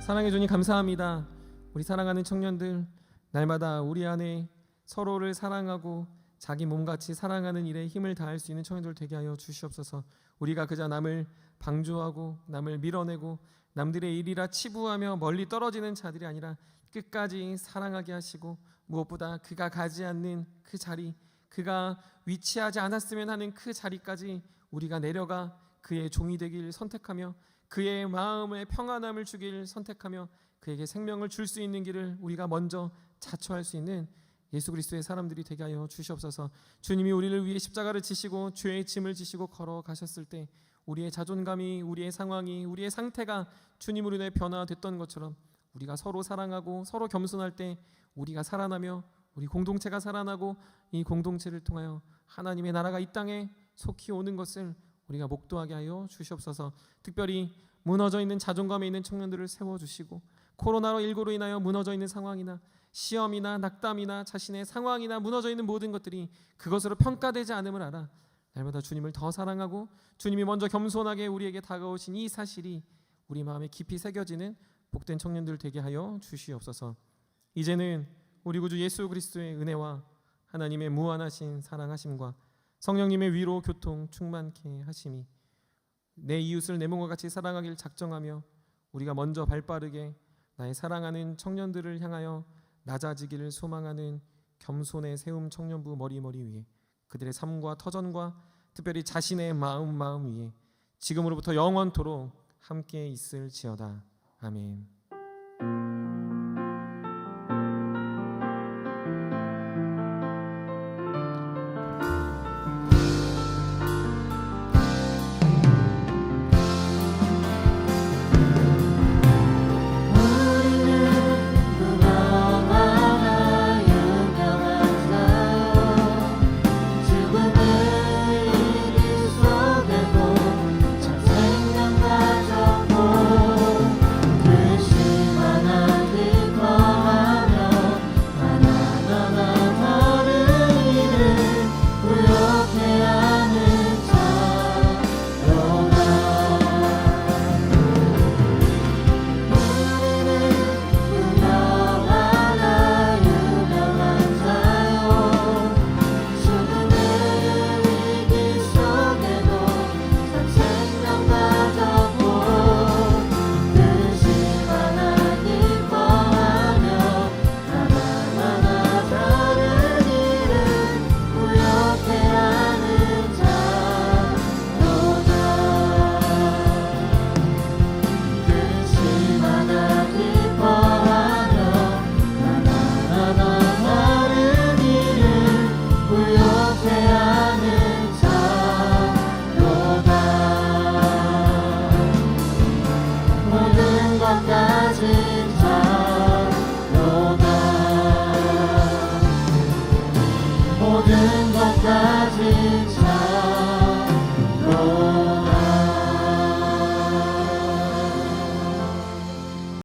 사랑해 주님 감사합니다. 우리 사랑하는 청년들 날마다 우리 안에 서로를 사랑하고 자기 몸같이 사랑하는 일에 힘을 다할 수 있는 청년들 되게 하여 주시옵소서. 우리가 그저 남을 방조하고 남을 밀어내고 남들의 일이라 치부하며 멀리 떨어지는 자들이 아니라 끝까지 사랑하게 하시고 무엇보다 그가 가지 않는 그 자리, 그가 위치하지 않았으면 하는 그 자리까지 우리가 내려가 그의 종이 되길 선택하며 그의 마음에 평안함을 주길 선택하며 그에게 생명을 줄 수 있는 길을 우리가 먼저 자처할 수 있는 예수 그리스도의 사람들이 되게 하여 주시옵소서. 주님이 우리를 위해 십자가를 지시고 죄의 짐을 지시고 걸어가셨을 때 우리의 자존감이, 우리의 상황이, 우리의 상태가 주님으로 인해 변화됐던 것처럼 우리가 서로 사랑하고 서로 겸손할 때 우리가 살아나며 우리 공동체가 살아나고 이 공동체를 통하여 하나님의 나라가 이 땅에 속히 오는 것을 우리가 목도하게 하여 주시옵소서. 특별히 무너져 있는 자존감에 있는 청년들을 세워주시고 코로나19로 인하여 무너져 있는 상황이나 시험이나 낙담이나 자신의 상황이나 무너져 있는 모든 것들이 그것으로 평가되지 않음을 알아 날마다 주님을 더 사랑하고 주님이 먼저 겸손하게 우리에게 다가오신 이 사실이 우리 마음에 깊이 새겨지는 복된 청년들 되게 하여 주시옵소서. 이제는 우리 구주 예수 그리스도의 은혜와 하나님의 무한하신 사랑하심과 성령님의 위로 교통 충만케 하심이 내 이웃을 내 몸과 같이 사랑하길 작정하며 우리가 먼저 발빠르게 나의 사랑하는 청년들을 향하여 낮아지기를 소망하는 겸손의 세움 청년부 머리 위에 그들의 삶과 터전과 특별히 자신의 마음 위에 지금으로부터 영원토록 함께 있을지어다. 아멘. 부욕해